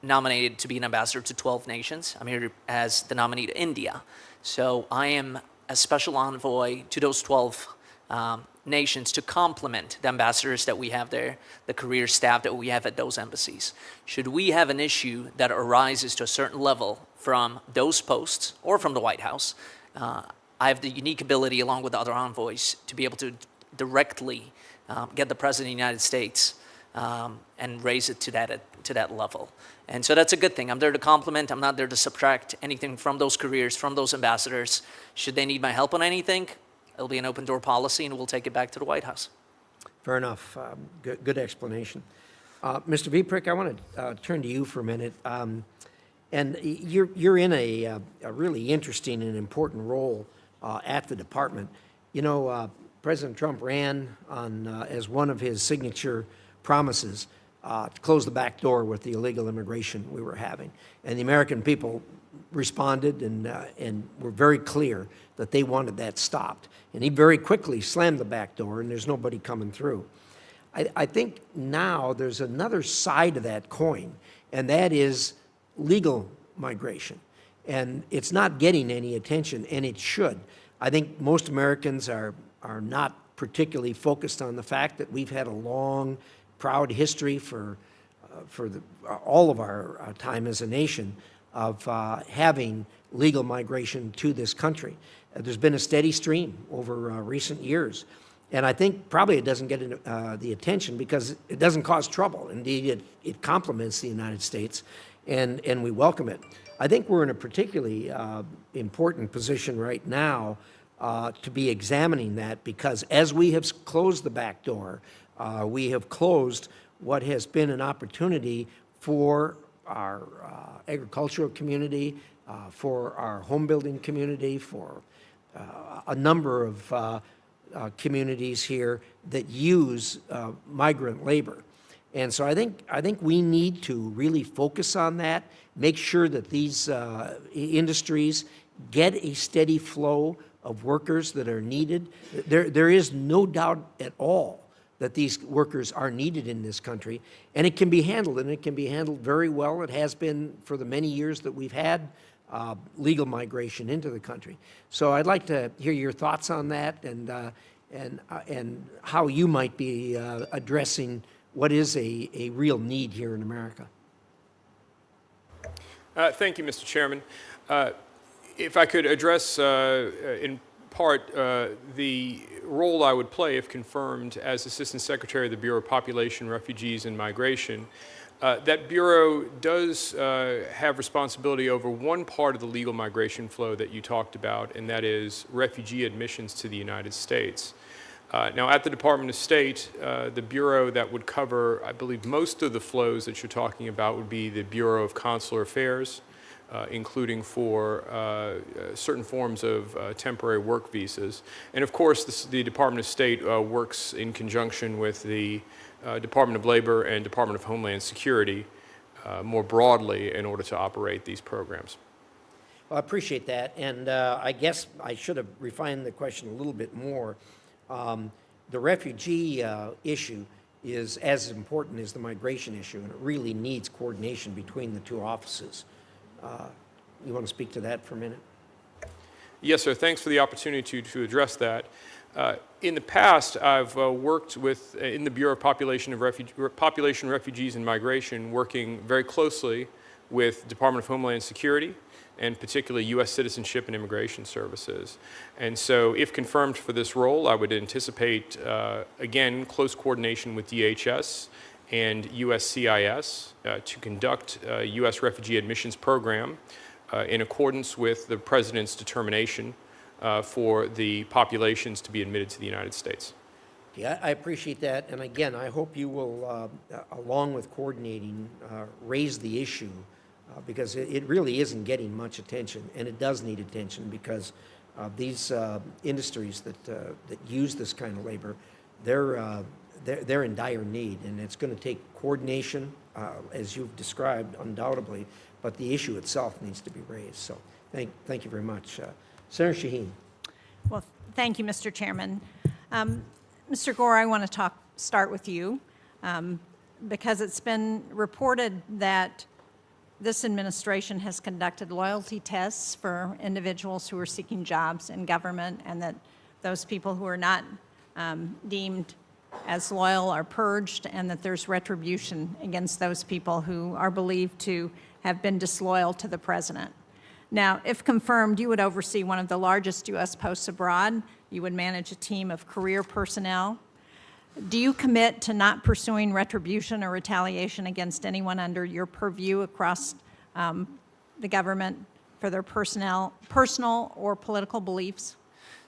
nominated to be an ambassador to 12 nations. I'm here as the nominee to India. So I am a special envoy to those 12 nations to complement the ambassadors that we have there, the career staff that we have at those embassies. Should we have an issue that arises to a certain level from those posts or from the White House, I have the unique ability, along with other envoys, to be able to directly get the President of the United States and raise it to that level. And so that's a good thing. I'm there to complement. I'm not there to subtract anything from those careers, from those ambassadors. Should they need my help on anything, it'll be an open door policy, and we'll take it back to the White House. Fair enough. Good explanation. Mr. Veprek, I want to turn to you for a minute. And you're in a really interesting and important role at the department. You know, President Trump ran on as one of his signature promises to close the back door with the illegal immigration we were having. And the American people responded and were very clear that they wanted that stopped. And he very quickly slammed the back door, and there's nobody coming through. I think now there's another side of that coin, and that is legal migration. And it's not getting any attention, and it should. I think most Americans are not particularly focused on the fact that we've had a long, proud history for all of our time as a nation of having legal migration to this country. There's been a steady stream over recent years. And I think probably it doesn't get the attention because it doesn't cause trouble. Indeed, it complements the United States, and we welcome it. I think we're in a particularly important position right now to be examining that, because as we have closed the back door, we have closed what has been an opportunity for our agricultural community, for our home building community, for a number of communities here that use migrant labor. And so I think we need to really focus on that, make sure that these industries get a steady flow of workers that are needed. There is no doubt at all that these workers are needed in this country, and it can be handled, and it can be handled very well. It has been for the many years that we've had legal migration into the country. So I'd like to hear your thoughts on that, and how you might be addressing what is a real need here in America. Thank you, Mr. Chairman. If I could address in part the role I would play if confirmed as Assistant Secretary of the Bureau of Population, Refugees, and Migration. That Bureau does have responsibility over one part of the legal migration flow that you talked about, and that is refugee admissions to the United States. Now, at the Department of State, the Bureau that would cover, I believe, most of the flows that you're talking about would be the Bureau of Consular Affairs, including for certain forms of temporary work visas. And of course, the Department of State works in conjunction with the Department of Labor and Department of Homeland Security more broadly in order to operate these programs. Well, I appreciate that, and I guess I should have refined the question a little bit more. The refugee issue is as important as the migration issue, and it really needs coordination between the two offices. You want to speak to that for a minute? Yes, sir. Thanks for the opportunity to address that. In the past, I've worked with, in the Bureau of Population, Refugees, and Migration, working very closely with Department of Homeland Security, and particularly U.S. Citizenship and Immigration Services. And so if confirmed for this role, I would anticipate, again, close coordination with DHS and USCIS to conduct a U.S. refugee admissions program in accordance with the President's determination for the populations to be admitted to the United States. Yeah, I appreciate that. And again, I hope you will, along with coordinating, raise the issue because it really isn't getting much attention, and it does need attention because these industries that use this kind of labor they're in dire need, and it's going to take coordination, as you've described, undoubtedly, but the issue itself needs to be raised. So thank you very much. Senator Shaheen. Well, thank you, Mr. Chairman. Mr. Gor, I want to start with you because it's been reported that this administration has conducted loyalty tests for individuals who are seeking jobs in government, and that those people who are not deemed as loyal are purged, and that there's retribution against those people who are believed to have been disloyal to the president. Now, if confirmed, you would oversee one of the largest U.S. posts abroad. You would manage a team of career personnel. Do you commit to not pursuing retribution or retaliation against anyone under your purview across the government for their personal or political beliefs?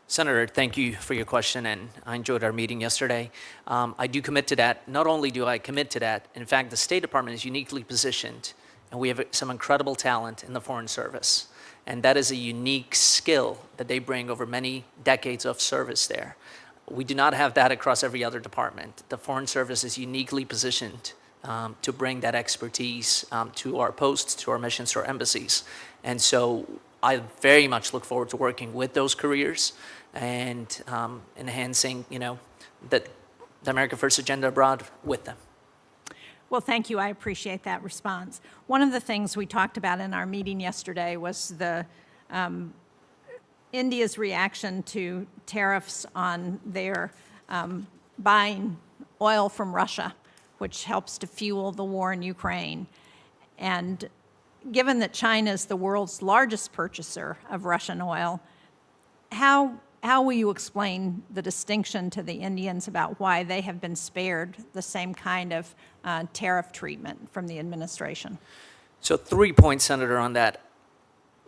Senator, thank you for your question, and I enjoyed our meeting yesterday. I do commit to that. Not only do I commit to that, in fact, the State Department is uniquely positioned, and we have some incredible talent in the Foreign Service. And that is a unique skill that they bring over many decades of service there. We do not have that across every other department. The Foreign Service is uniquely positioned to bring that expertise to our posts, to our missions, to our embassies. And so I very much look forward to working with those careers and enhancing, the America First agenda abroad with them. Well, thank you. I appreciate that response. One of the things we talked about in our meeting yesterday was India's reaction to tariffs on their buying oil from Russia, which helps to fuel the war in Ukraine. And given that China is the world's largest purchaser of Russian oil, how will you explain the distinction to the Indians about why they have been spared the same kind of tariff treatment from the administration? So 3 points, Senator, on that.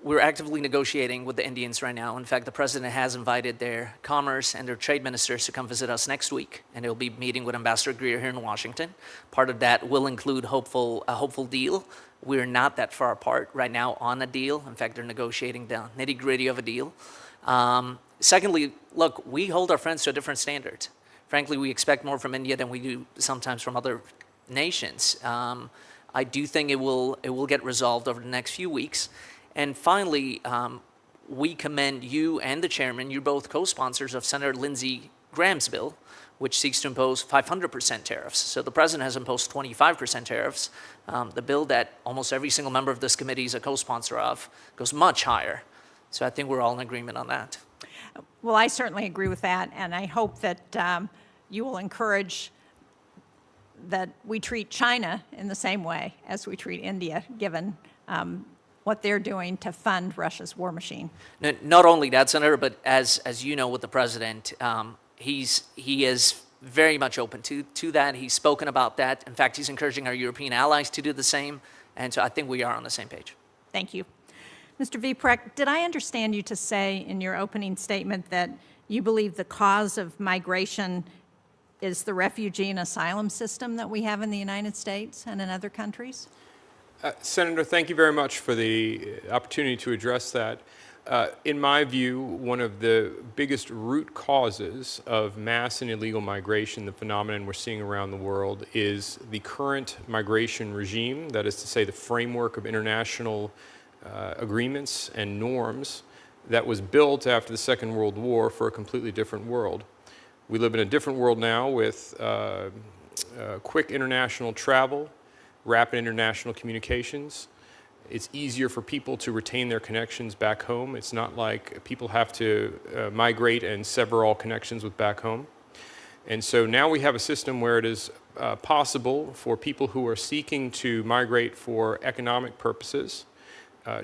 We're actively negotiating with the Indians right now. In fact, the president has invited their commerce and their trade ministers to come visit us next week, and they'll be meeting with Ambassador Greer here in Washington. Part of that will include a hopeful deal. We're not that far apart right now on a deal. In fact, they're negotiating the nitty-gritty of a deal. Secondly, look, we hold our friends to a different standard. Frankly, we expect more from India than we do sometimes from other nations. I do think it will get resolved over the next few weeks. And finally, we commend you and the chairman. You're both co-sponsors of Senator Lindsey Graham's bill, which seeks to impose 500% tariffs. So the president has imposed 25% tariffs. The bill that almost every single member of this committee is a co-sponsor of goes much higher. So I think we're all in agreement on that. Well, I certainly agree with that, and I hope that you will encourage that we treat China in the same way as we treat India, given what they're doing to fund Russia's war machine. Not only that, Senator, but as you know with the president, he is very much open to that. He's spoken about that. In fact, he's encouraging our European allies to do the same, and so I think we are on the same page. Thank you. Mr. Veprek, did I understand you to say in your opening statement that you believe the cause of migration is the refugee and asylum system that we have in the United States and in other countries? Senator, thank you very much for the opportunity to address that. In my view, one of the biggest root causes of mass and illegal migration, the phenomenon we're seeing around the world, is the current migration regime, that is to say the framework of international agreements and norms that was built after the Second World War for a completely different world. We live in a different world now with quick international travel, rapid international communications. It's easier for people to retain their connections back home. It's not like people have to migrate and sever all connections with back home. And so now we have a system where it is possible for people who are seeking to migrate for economic purposes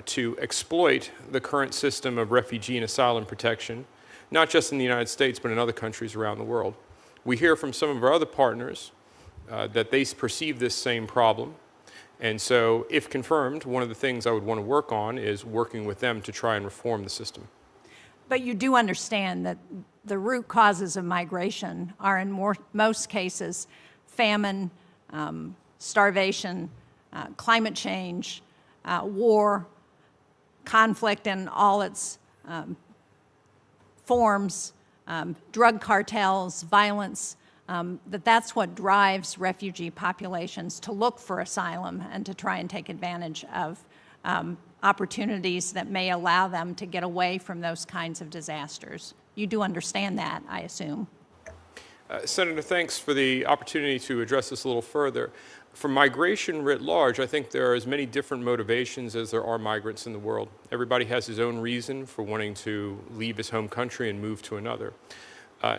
to exploit the current system of refugee and asylum protection, not just in the United States, but in other countries around the world. We hear from some of our other partners that they perceive this same problem. And so, if confirmed, one of the things I would want to work on is working with them to try and reform the system. But you do understand that the root causes of migration are in most cases famine, starvation, climate change, war, conflict in all its forms, drug cartels, violence, that's what drives refugee populations to look for asylum and to try and take advantage of opportunities that may allow them to get away from those kinds of disasters. You do understand that, I assume. Senator, thanks for the opportunity to address this a little further. For migration writ large, I think there are as many different motivations as there are migrants in the world. Everybody has his own reason for wanting to leave his home country and move to another.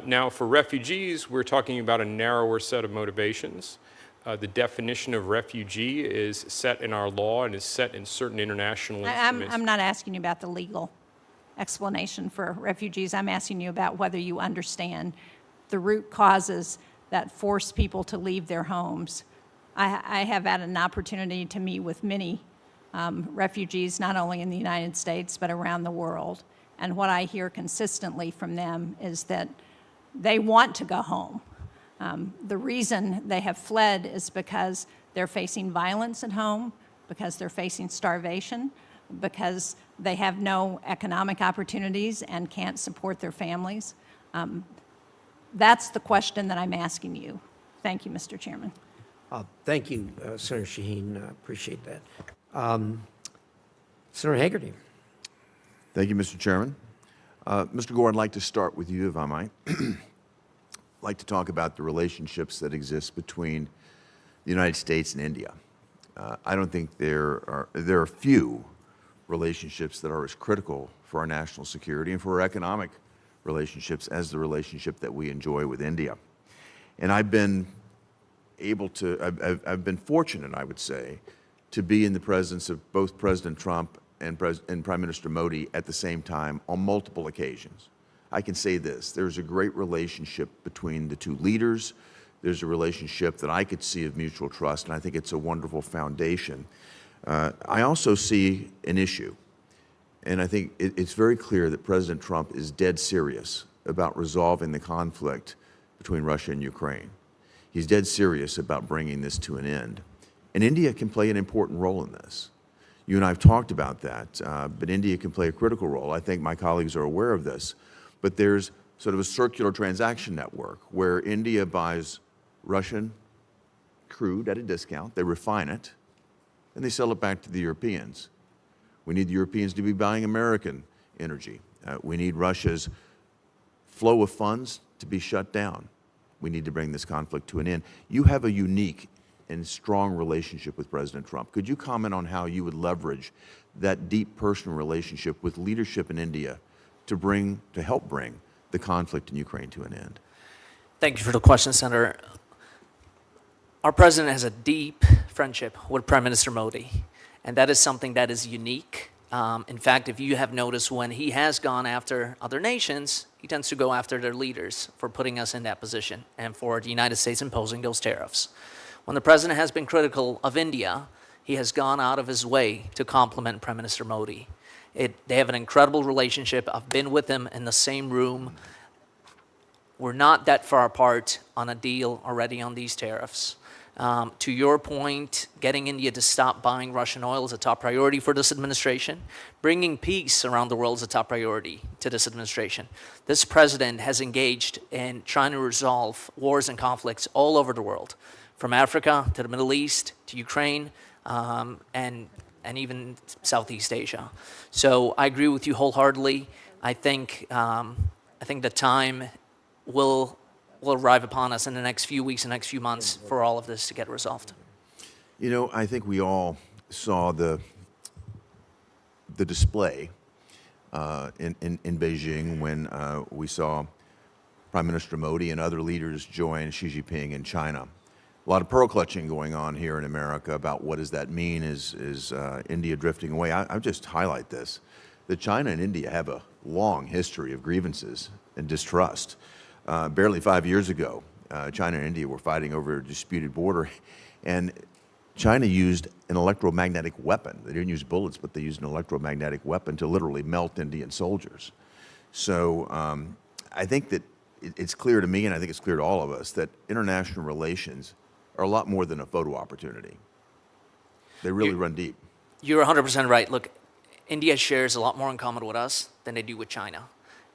Now, for refugees, we're talking about a narrower set of motivations. The definition of refugee is set in our law and is set in certain international instruments. I'm not asking you about the legal explanation for refugees. I'm asking you about whether you understand the root causes that force people to leave their homes. I have had an opportunity to meet with many refugees, not only in the United States, but around the world. And what I hear consistently from them is that they want to go home. The reason they have fled is because they're facing violence at home, because they're facing starvation, because they have no economic opportunities and can't support their families. That's the question that I'm asking you. Thank you, Mr. Chairman. Thank you, Senator Shaheen. Appreciate that. Senator Hagerty. Thank you, Mr. Chairman. Mr. Gor, I'd like to start with you, if I might. I'd like to talk about the relationships that exist between the United States and India. I don't think there are few relationships that are as critical for our national security and for our economic relationships as the relationship that we enjoy with India. And I've been fortunate, I would say, to be in the presence of both President Trump and Prime Minister Modi at the same time on multiple occasions. I can say this: there's a great relationship between the two leaders. There's a relationship that I could see of mutual trust, and I think it's a wonderful foundation. I also see an issue, and I think it's very clear that President Trump is dead serious about resolving the conflict between Russia and Ukraine. He's dead serious about bringing this to an end. And India can play an important role in this. You and I have talked about that, but India can play a critical role. I think my colleagues are aware of this. But there's sort of a circular transaction network where India buys Russian crude at a discount, they refine it, and they sell it back to the Europeans. We need the Europeans to be buying American energy. We need Russia's flow of funds to be shut down. We need to bring this conflict to an end. You have a unique and strong relationship with President Trump. Could you comment on how you would leverage that deep personal relationship with leadership in India to help bring the conflict in Ukraine to an end? Thank you for the question, Senator. Our president has a deep friendship with Prime Minister Modi, and that is something that is unique. In fact, if you have noticed, when he has gone after other nations, he tends to go after their leaders for putting us in that position and for the United States imposing those tariffs. When the president has been critical of India, he has gone out of his way to compliment Prime Minister Modi. They have an incredible relationship. I've been with him in the same room. We're not that far apart on a deal already on these tariffs. To your point, getting India to stop buying Russian oil is a top priority for this administration. Bringing peace around the world is a top priority to this administration. This president has engaged in trying to resolve wars and conflicts all over the world, from Africa to the Middle East to Ukraine and even Southeast Asia. So I agree with you wholeheartedly. I think the time will arrive upon us in the next few weeks and next few months for all of this to get resolved. You know, I think we all saw the display in Beijing when we saw Prime Minister Modi and other leaders join Xi Jinping in China. A lot of pearl clutching going on here in America about what does that mean, is India drifting away. I'll just highlight this, that China and India have a long history of grievances and distrust. Barely 5 years ago, China and India were fighting over a disputed border, and China used an electromagnetic weapon. They didn't use bullets, but they used an electromagnetic weapon to literally melt Indian soldiers. So I think that it's clear to me, and I think it's clear to all of us, that international relations are a lot more than a photo opportunity. They really run deep. You're 100% right. Look, India shares a lot more in common with us than they do with China.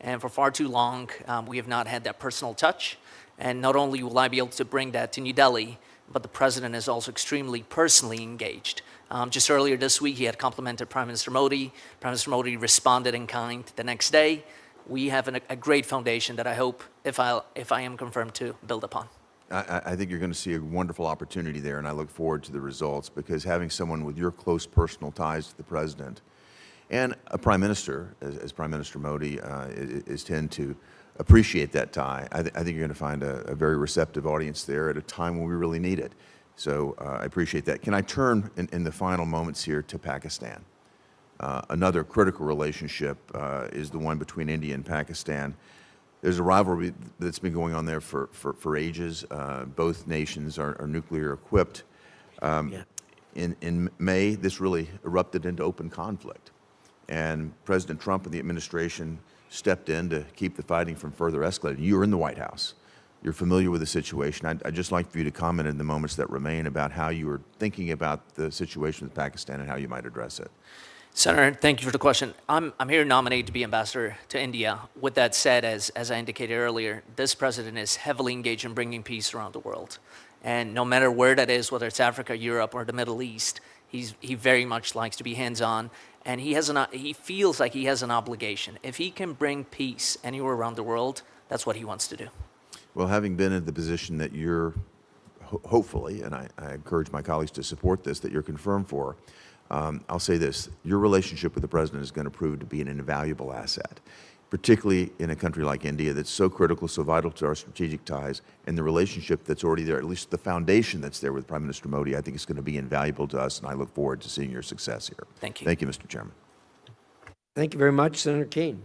And for far too long, we have not had that personal touch. And not only will I be able to bring that to New Delhi, but the president is also extremely personally engaged. Just earlier this week, he had complimented Prime Minister Modi. Prime Minister Modi responded in kind the next day. We have a great foundation that I hope, if I am confirmed, to build upon. I think you're going to see a wonderful opportunity there, and I look forward to the results, because having someone with your close personal ties to the president and a prime minister, as Prime Minister Modi, is tend to appreciate that tie. I think you're going to find a very receptive audience there at a time when we really need it. So I appreciate that. Can I turn in the final moments here to Pakistan? Another critical relationship is the one between India and Pakistan. There's a rivalry that's been going on there for ages. Both nations are nuclear equipped. In May, this really erupted into open conflict. And President Trump and the administration stepped in to keep the fighting from further escalating. You were in the White House. You're familiar with the situation. I'd just like for you to comment in the moments that remain about how you were thinking about the situation with Pakistan and how you might address it. Senator, thank you for the question. I'm here nominated to be ambassador to India. With that said, as I indicated earlier, this president is heavily engaged in bringing peace around the world. And no matter where that is, whether it's Africa, Europe, or the Middle East, he very much likes to be hands-on, and he feels like he has an obligation. If he can bring peace anywhere around the world, that's what he wants to do. Well, having been in the position that you're, hopefully, and I encourage my colleagues to support this, that you're confirmed for, I'll say this: your relationship with the president is going to prove to be an invaluable asset, particularly in a country like India that's so critical, so vital to our strategic ties, and the relationship that's already there, at least the foundation that's there with Prime Minister Modi, I think is going to be invaluable to us, and I look forward to seeing your success here. Thank you. Thank you, Mr. Chairman. Thank you very much, Senator Kane.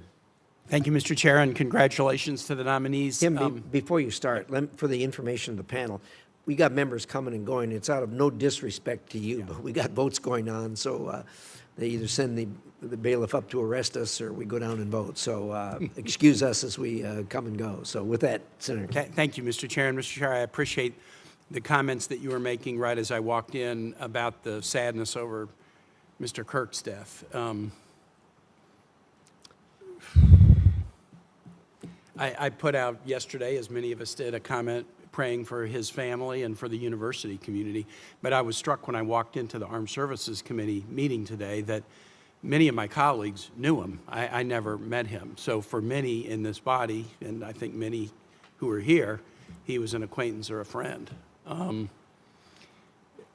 Thank you, Mr. Chair, and congratulations to the nominees. Tim, before you start, for the information of the panel, we got members coming and going. It's out of no disrespect to you, but we got votes going on, so they either send the bailiff up to arrest us or we go down and vote. So excuse us as we come and go. So with that, Senator. Thank you, Mr. Chair. And Mr. Chair, I appreciate the comments that you were making right as I walked in about the sadness over Mr. Kirk's death. I put out yesterday, as many of us did, a comment praying for his family and for the university community. But I was struck when I walked into the Armed Services Committee meeting today that many of my colleagues knew him. I never met him. So for many in this body, and I think many who are here, he was an acquaintance or a friend.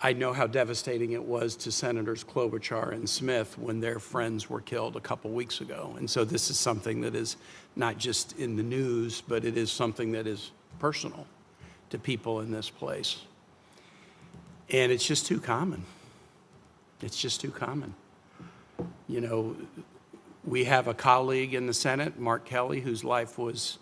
I know how devastating it was to Senators Klobuchar and Smith when their friends were killed a couple weeks ago. And so this is something that is not just in the news, but it is something that is personal to people in this place. And it's just too common. It's just too common. You know, we have a colleague in the Senate, Mark Kelly, whose life was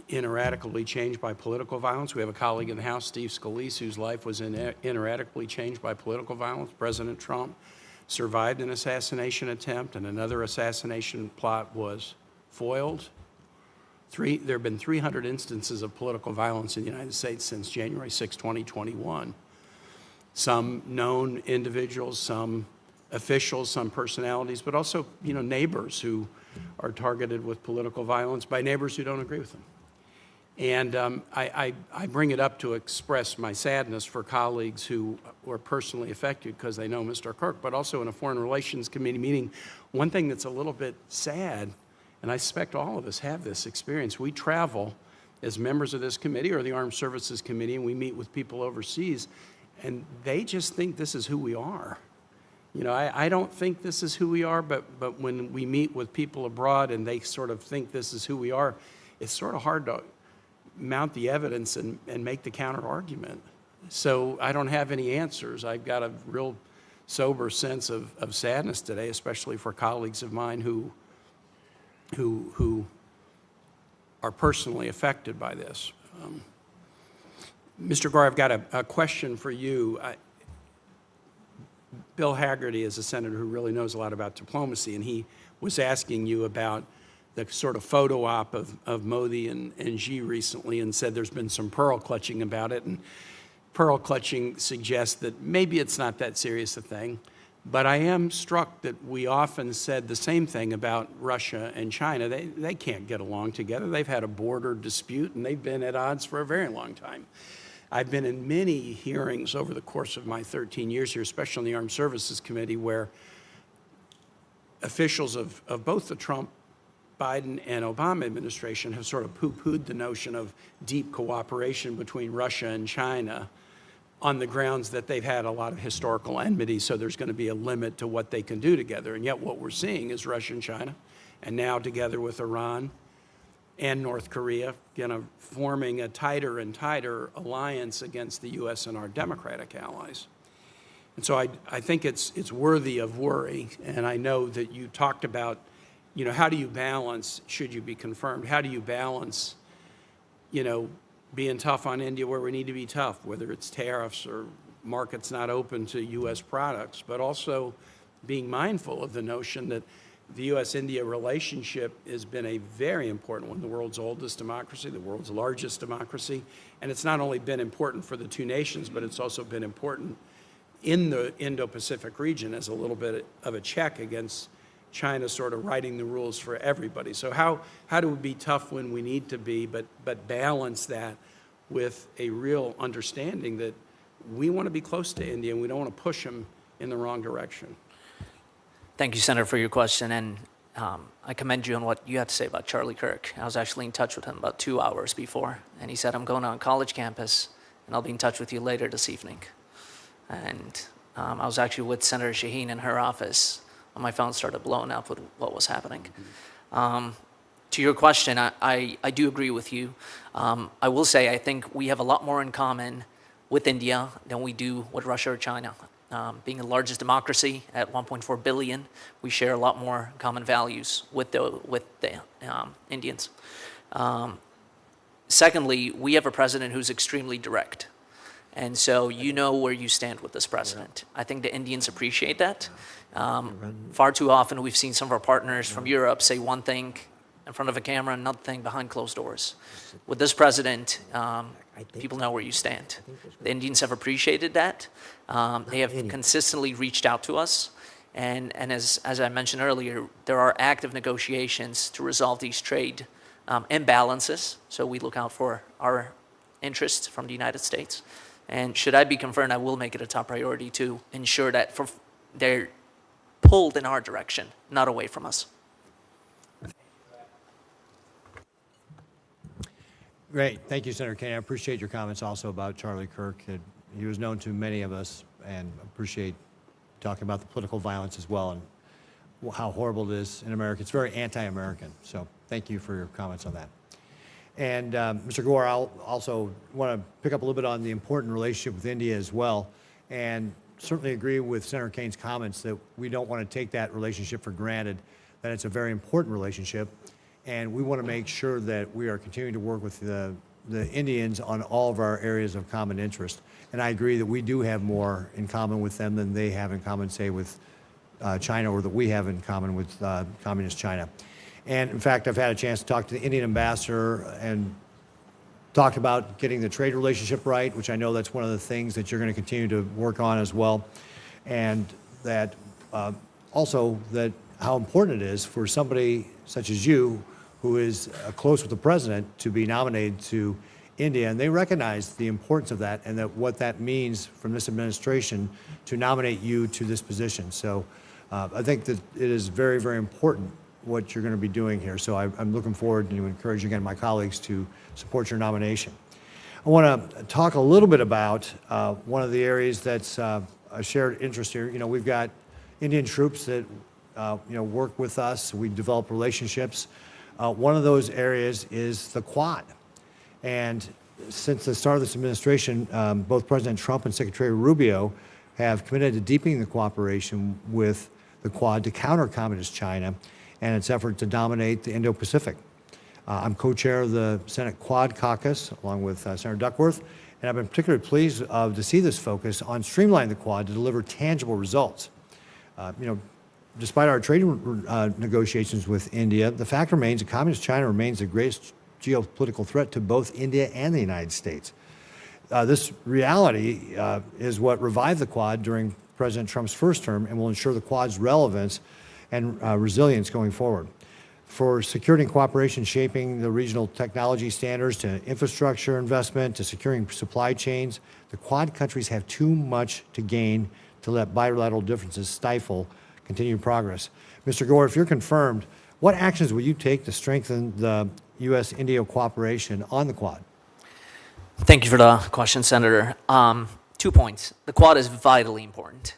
ineradicably changed by political violence. We have a colleague in the House, Steve Scalise, whose life was ineradicably changed by political violence. President Trump survived an assassination attempt, and another assassination plot was foiled. There have been 300 instances of political violence in the United States since January 6, 2021. Some known individuals, some officials, some personalities, but also, you know, neighbors who are targeted with political violence by neighbors who don't agree with them. And I bring it up to express my sadness for colleagues who were personally affected because they know Mr. Kirk, but also in a Foreign Relations Committee meeting, one thing that's a little bit sad, and I suspect all of us have this experience, we travel as members of this committee or the Armed Services Committee, and we meet with people overseas, and they just think this is who we are. You know, I don't think this is who we are, but when we meet with people abroad and they sort of think this is who we are, it's sort of hard to mount the evidence and make the counter argument. So I don't have any answers. I've got a real sober sense of sadness today, especially for colleagues of mine who are personally affected by this. Mr. Gor, I've got a question for you. Bill Hagerty is a senator who really knows a lot about diplomacy, and he was asking you about the sort of photo op of Modi and Xi recently and said there's been some pearl clutching about it. And pearl clutching suggests that maybe it's not that serious a thing. But I am struck that we often said the same thing about Russia and China. They can't get along together. They've had a border dispute, and they've been at odds for a very long time. I've been in many hearings over the course of my 13 years here, especially on the Armed Services Committee, where officials of both the Trump, Biden, and Obama administration have sort of poo-pooed the notion of deep cooperation between Russia and China on the grounds that they've had a lot of historical enmity, so there's going to be a limit to what they can do together. And yet what we're seeing is Russia and China, and now together with Iran and North Korea, forming a tighter and tighter alliance against the U.S. and our democratic allies. And so I think it's worthy of worry, and I know that you talked about, how do you balance, should you be confirmed, how do you balance, being tough on India where we need to be tough, whether it's tariffs or markets not open to U.S. products, but also being mindful of the notion that the U.S.-India relationship has been a very important one, the world's oldest democracy, the world's largest democracy, and it's not only been important for the two nations, but it's also been important in the Indo-Pacific region as a little bit of a check against China sort of writing the rules for everybody. So how do we be tough when we need to be, but balance that with a real understanding that we want to be close to India and we don't want to push them in the wrong direction? Thank you, Senator, for your question. And I commend you on what you had to say about Charlie Kirk. I was actually in touch with him about 2 hours before, and he said, I'm going on college campus, and I'll be in touch with you later this evening. And I was actually with Senator Shaheen in her office when my phone started blowing up with what was happening. To your question, I do agree with you. I will say I think we have a lot more in common with India than we do with Russia or China. Being the largest democracy at 1.4 billion, we share a lot more common values with the Indians. Secondly, we have a president who's extremely direct. And so you know where you stand with this president. I think the Indians appreciate that. Far too often we've seen some of our partners from Europe say one thing in front of a camera and another thing behind closed doors. With this president, people know where you stand. The Indians have appreciated that. They have consistently reached out to us. And as I mentioned earlier, there are active negotiations to resolve these trade imbalances. So we look out for our interests from the United States. And should I be confirmed, I will make it a top priority to ensure that they're pulled in our direction, not away from us. Great. Thank you, Senator Kennedy. I appreciate your comments also about Charlie Kirk. He was known to many of us, and appreciate talking about the political violence as well and how horrible it is in America. It's very anti-American. So thank you for your comments on that. And Mr. Gor, I'll also want to pick up a little bit on the important relationship with India as well, and certainly agree with Senator Kane's comments that we don't want to take that relationship for granted, that it's a very important relationship, and we want to make sure that we are continuing to work with the Indians on all of our areas of common interest. And I agree that we do have more in common with them than they have in common, say, with China, or that we have in common with Communist China. And in fact, I've had a chance to talk to the Indian ambassador and talk about getting the trade relationship right, which I know that's one of the things that you're going to continue to work on as well. And that also that how important it is for somebody such as you, who is close with the president, to be nominated to India. And they recognize the importance of that, and that what that means from this administration to nominate you to this position. So I think that it is very, very important what you're going to be doing here. So I'm looking forward to encourage again my colleagues to support your nomination. I want to talk a little bit about one of the areas that's a shared interest here. We've got Indian troops that work with us. We develop relationships. One of those areas is the Quad. And since the start of this administration, both President Trump and Secretary Rubio have committed to deepening the cooperation with the Quad to counter Communist China and its effort to dominate the Indo-Pacific. I'm co-chair of the Senate Quad Caucus, along with Senator Duckworth, and I've been particularly pleased to see this focus on streamlining the Quad to deliver tangible results. Despite our trade negotiations with India, the fact remains that Communist China remains the greatest geopolitical threat to both India and the United States. This reality is what revived the Quad during President Trump's first term and will ensure the Quad's relevance and resilience going forward. For security and cooperation shaping the regional technology standards to infrastructure investment to securing supply chains, the Quad countries have too much to gain to let bilateral differences stifle continued progress. Mr. Gor, if you're confirmed, what actions will you take to strengthen the U.S.-India cooperation on the Quad? Thank you for the question, Senator. 2 points. The Quad is vitally important.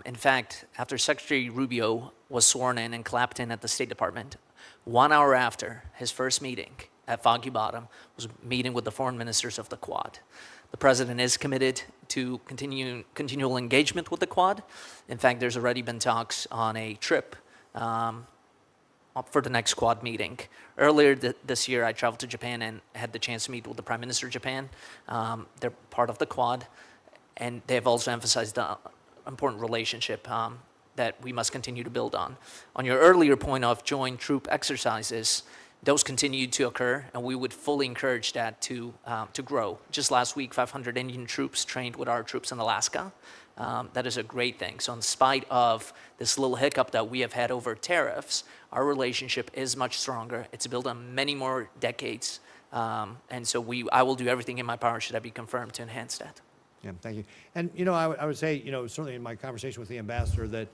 In fact, after Secretary Rubio was sworn in and clapped in at the State Department, 1 hour after his first meeting at Foggy Bottom was meeting with the foreign ministers of the Quad. The President is committed to continual engagement with the Quad. In fact, there's already been talks on a trip for the next Quad meeting. Earlier this year, I traveled to Japan and had the chance to meet with the Prime Minister of Japan. They're part of the Quad, and they have also emphasized the important relationship that we must continue to build on. On your earlier point of joint troop exercises, those continue to occur, and we would fully encourage that to grow. Just last week, 500 Indian troops trained with our troops in Alaska. That is a great thing. So in spite of this little hiccup that we have had over tariffs, our relationship is much stronger. It's built on many more decades. And so I will do everything in my power, should I be confirmed, to enhance that. Yeah, thank you. And, I would say, certainly in my conversation with the ambassador, that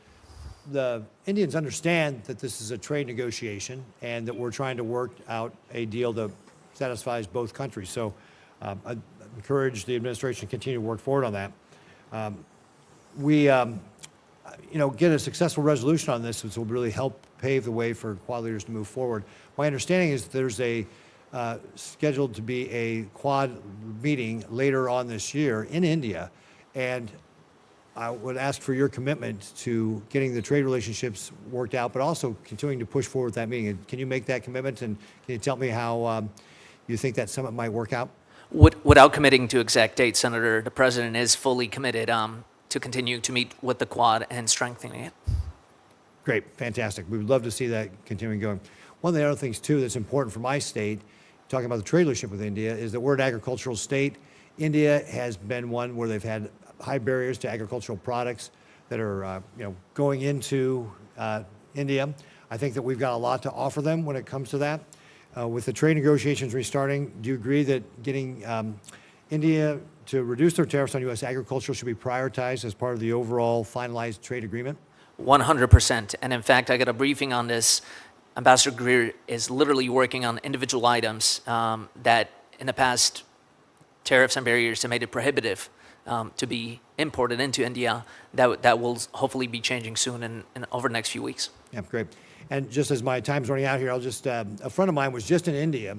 the Indians understand that this is a trade negotiation and that we're trying to work out a deal that satisfies both countries. So I encourage the administration to continue to work forward on that. We get a successful resolution on this, which will really help pave the way for Quad leaders to move forward. My understanding is there's scheduled to be a Quad meeting later on this year in India, and I would ask for your commitment to getting the trade relationships worked out, but also continuing to push forward that meeting. Can you make that commitment, and can you tell me how you think that summit might work out? Without committing to exact dates, Senator, the President is fully committed to continue to meet with the Quad and strengthening it. Great, fantastic. We would love to see that continuing going. One of the other things, too, that's important for my state, talking about the trade relationship with India, is that we're an agricultural state. India has been one where they've had high barriers to agricultural products that are going into India. I think that we've got a lot to offer them when it comes to that. With the trade negotiations restarting, do you agree that getting India to reduce their tariffs on U.S. agriculture should be prioritized as part of the overall finalized trade agreement? 100%. And in fact, I got a briefing on this. Ambassador Greer is literally working on individual items that in the past, tariffs and barriers have made it prohibitive to be imported into India. That will hopefully be changing soon and over the next few weeks. Yeah, great. And just as my time's running out here, I'll just, a friend of mine was just in India.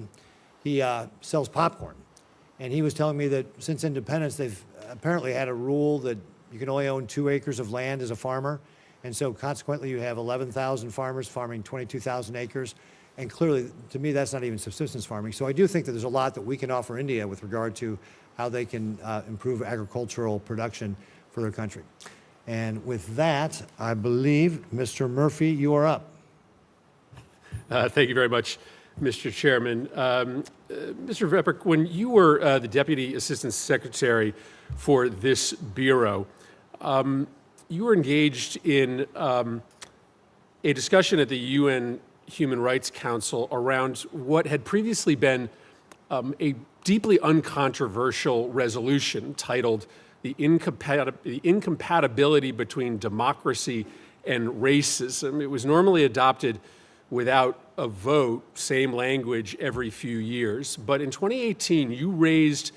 He sells popcorn. And he was telling me that since independence, they've apparently had a rule that you can only own 2 acres of land as a farmer. And so consequently, you have 11,000 farmers farming 22,000 acres. And clearly, to me, that's not even subsistence farming. So I do think that there's a lot that we can offer India with regard to how they can improve agricultural production for their country. And with that, I believe, Mr. Murphy, you are up. Thank you very much, Mr. Chairman. Mr. Veprek, when you were the Deputy Assistant Secretary for this Bureau, you were engaged in a discussion at the UN Human Rights Council around what had previously been a deeply uncontroversial resolution titled the Incompatibility Between Democracy and Racism. It was normally adopted without a vote, same language every few years. But in 2018, you raised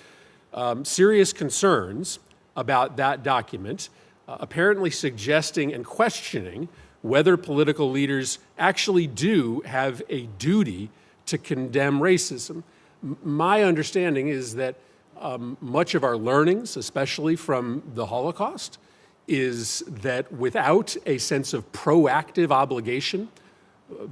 serious concerns about that document, apparently suggesting and questioning whether political leaders actually do have a duty to condemn racism. My understanding is that much of our learnings, especially from the Holocaust, is that without a sense of proactive obligation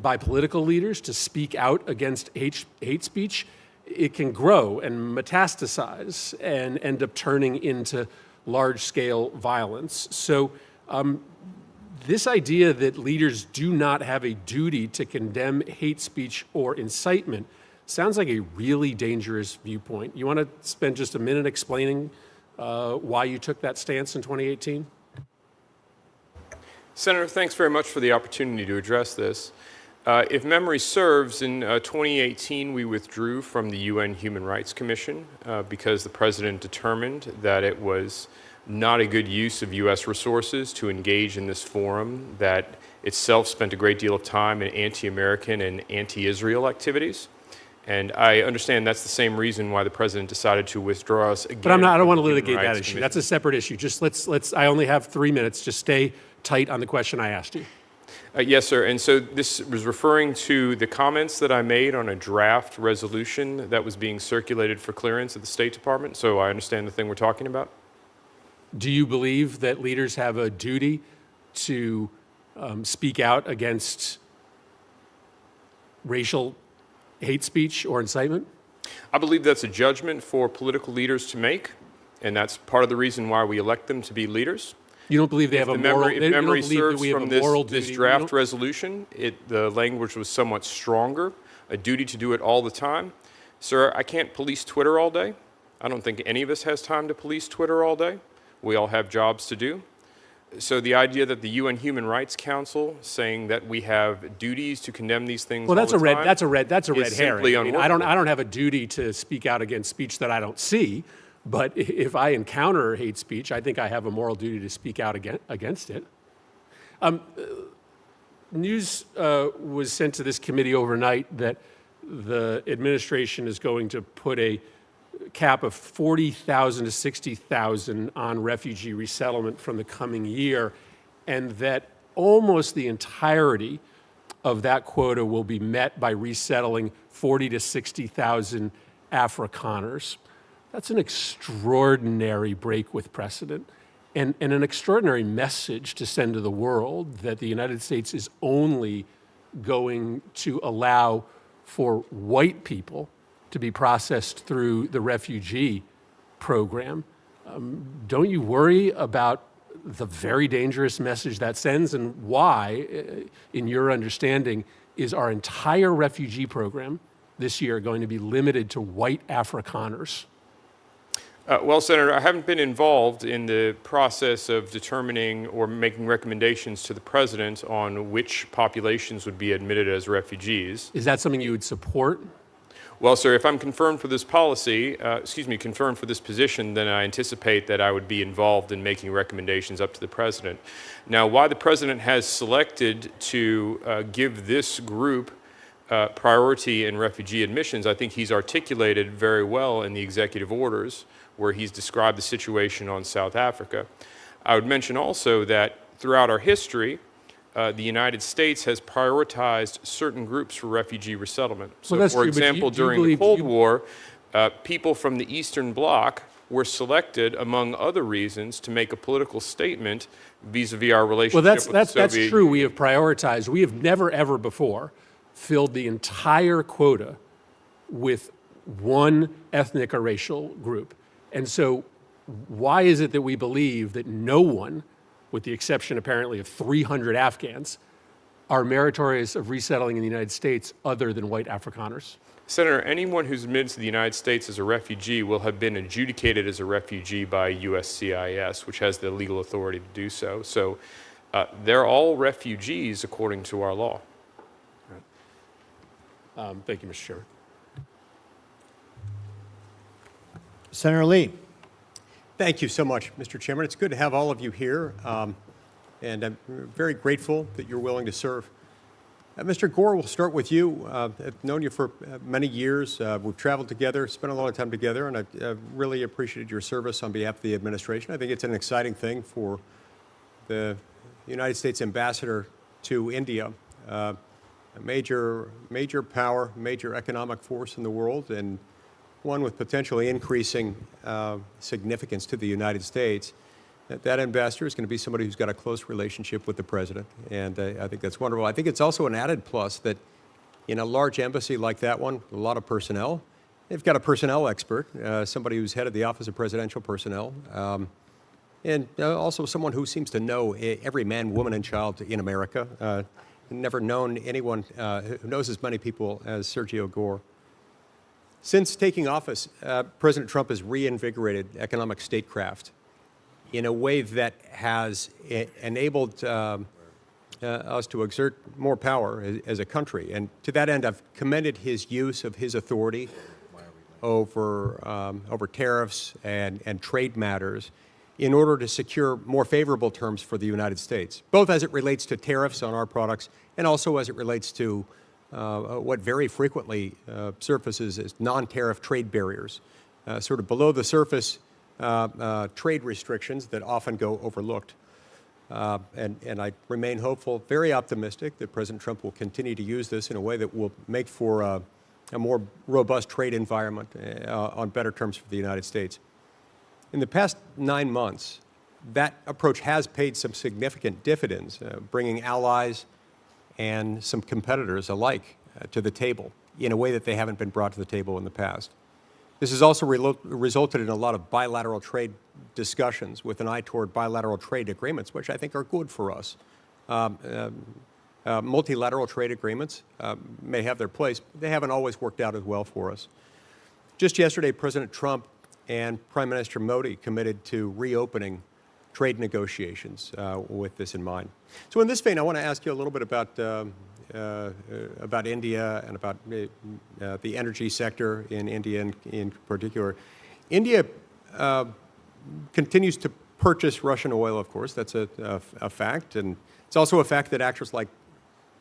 by political leaders to speak out against hate speech, it can grow and metastasize and end up turning into large-scale violence. So this idea that leaders do not have a duty to condemn hate speech or incitement sounds like a really dangerous viewpoint. You want to spend just a minute explaining why you took that stance in 2018? Senator, thanks very much for the opportunity to address this. If memory serves, in 2018 we withdrew from the UN Human Rights Commission because the President determined that it was not a good use of U.S. resources to engage in this forum that itself spent a great deal of time in anti-American and anti-Israel activities. And I understand that's the same reason why the President decided to withdraw us again. But I don't want to from the litigate Human that Rights issue. Commission. That's a separate issue. Just I only have 3 minutes. Just stay tight on the question I asked you. Yes, sir. And so this was referring to the comments that I made on a draft resolution that was being circulated for clearance at the State Department. So I understand the thing we're talking about. Do you believe that leaders have a duty to speak out against racial hate speech or incitement? I believe that's a judgment for political leaders to make, and that's part of the reason why we elect them to be leaders. You don't believe they have a moral? If memory serves we have from a moral this duty? draft resolution, the language was somewhat stronger, a duty to do it all the time. Sir, I can't police Twitter all day. I don't think any of us has time to police Twitter all day. We all have jobs to do. So the idea that the UN Human Rights Council saying that we have duties to condemn these things Well, all the time that's a red is herring. simply I mean, unworkable. I don't have a duty to speak out against speech that I don't see, but if I encounter hate speech, I think I have a moral duty to speak out against it. News was sent to this committee overnight that the administration is going to put a cap of 40,000 to 60,000 on refugee resettlement from the coming year, and that almost the entirety of that quota will be met by resettling 40 to 60,000 Afrikaners. That's an extraordinary break with precedent and an extraordinary message to send to the world that the United States is only going to allow for white people to be processed through the refugee program. Don't you worry about the very dangerous message that sends, and why, in your understanding, is our entire refugee program this year going to be limited to white Afrikaners? Well, Senator, I haven't been involved in the process of determining or making recommendations to the President on which populations would be admitted as refugees. Is that something you would support? Well, sir, if I'm confirmed for this policy, confirmed for this position, then I anticipate that I would be involved in making recommendations up to the President. Now, why the President has selected to give this group priority in refugee admissions, I think he's articulated very well in the executive orders where he's described the situation on South Africa. I would mention also that throughout our history, the United States has prioritized certain groups for refugee resettlement. So, Well, that's for true, but do example, you during the believe- Cold War, people from the Eastern Bloc were selected, among other reasons, to make a political statement vis-a-vis our relationship Well, with the that's Soviet true. We have prioritized. We have never, ever before filled the entire quota with one ethnic or racial group. And so why is it that we believe that no one, with the exception apparently of 300 Afghans, are meritorious of resettling in the United States other than white Afrikaners? Senator, anyone who's admitted to the United States as a refugee will have been adjudicated as a refugee by USCIS, which has the legal authority to do so. So they're all refugees according to our law. Thank you, Mr. Chairman. Senator Lee. Thank you so much, Mr. Chairman. It's good to have all of you here, and I'm very grateful that you're willing to serve. Mr. Gor, we'll start with you. I've known you for many years. We've traveled together, spent a lot of time together, and I've really appreciated your service on behalf of the administration. I think it's an exciting thing for the United States ambassador to India, a major power, major economic force in the world, and one with potentially increasing significance to the United States. That ambassador is going to be somebody who's got a close relationship with the president, and I think that's wonderful. I think it's also an added plus that in a large embassy like that one, a lot of personnel, they've got a personnel expert, somebody who's head of the Office of Presidential Personnel, and also someone who seems to know every man, woman, and child in America. Never known anyone who knows as many people as Sergio Gor. Since taking office, President Trump has reinvigorated economic statecraft in a way that has enabled us to exert more power as a country. And to that end, I've commended his use of his authority over tariffs and trade matters in order to secure more favorable terms for the United States, both as it relates to tariffs on our products and also as it relates to what very frequently surfaces as non-tariff trade barriers, sort of below the surface trade restrictions that often go overlooked. And I remain hopeful, very optimistic, that President Trump will continue to use this in a way that will make for a more robust trade environment on better terms for the United States. In the past 9 months, that approach has paid some significant dividends, bringing allies and some competitors alike to the table in a way that they haven't been brought to the table in the past. This has also resulted in a lot of bilateral trade discussions with an eye toward bilateral trade agreements, which I think are good for us. Multilateral trade agreements may have their place, but they haven't always worked out as well for us. Just yesterday, President Trump and Prime Minister Modi committed to reopening trade negotiations with this in mind. So in this vein, I want to ask you a little bit about India and about the energy sector in India in particular. India continues to purchase Russian oil, of course. That's a fact. And it's also a fact that actors like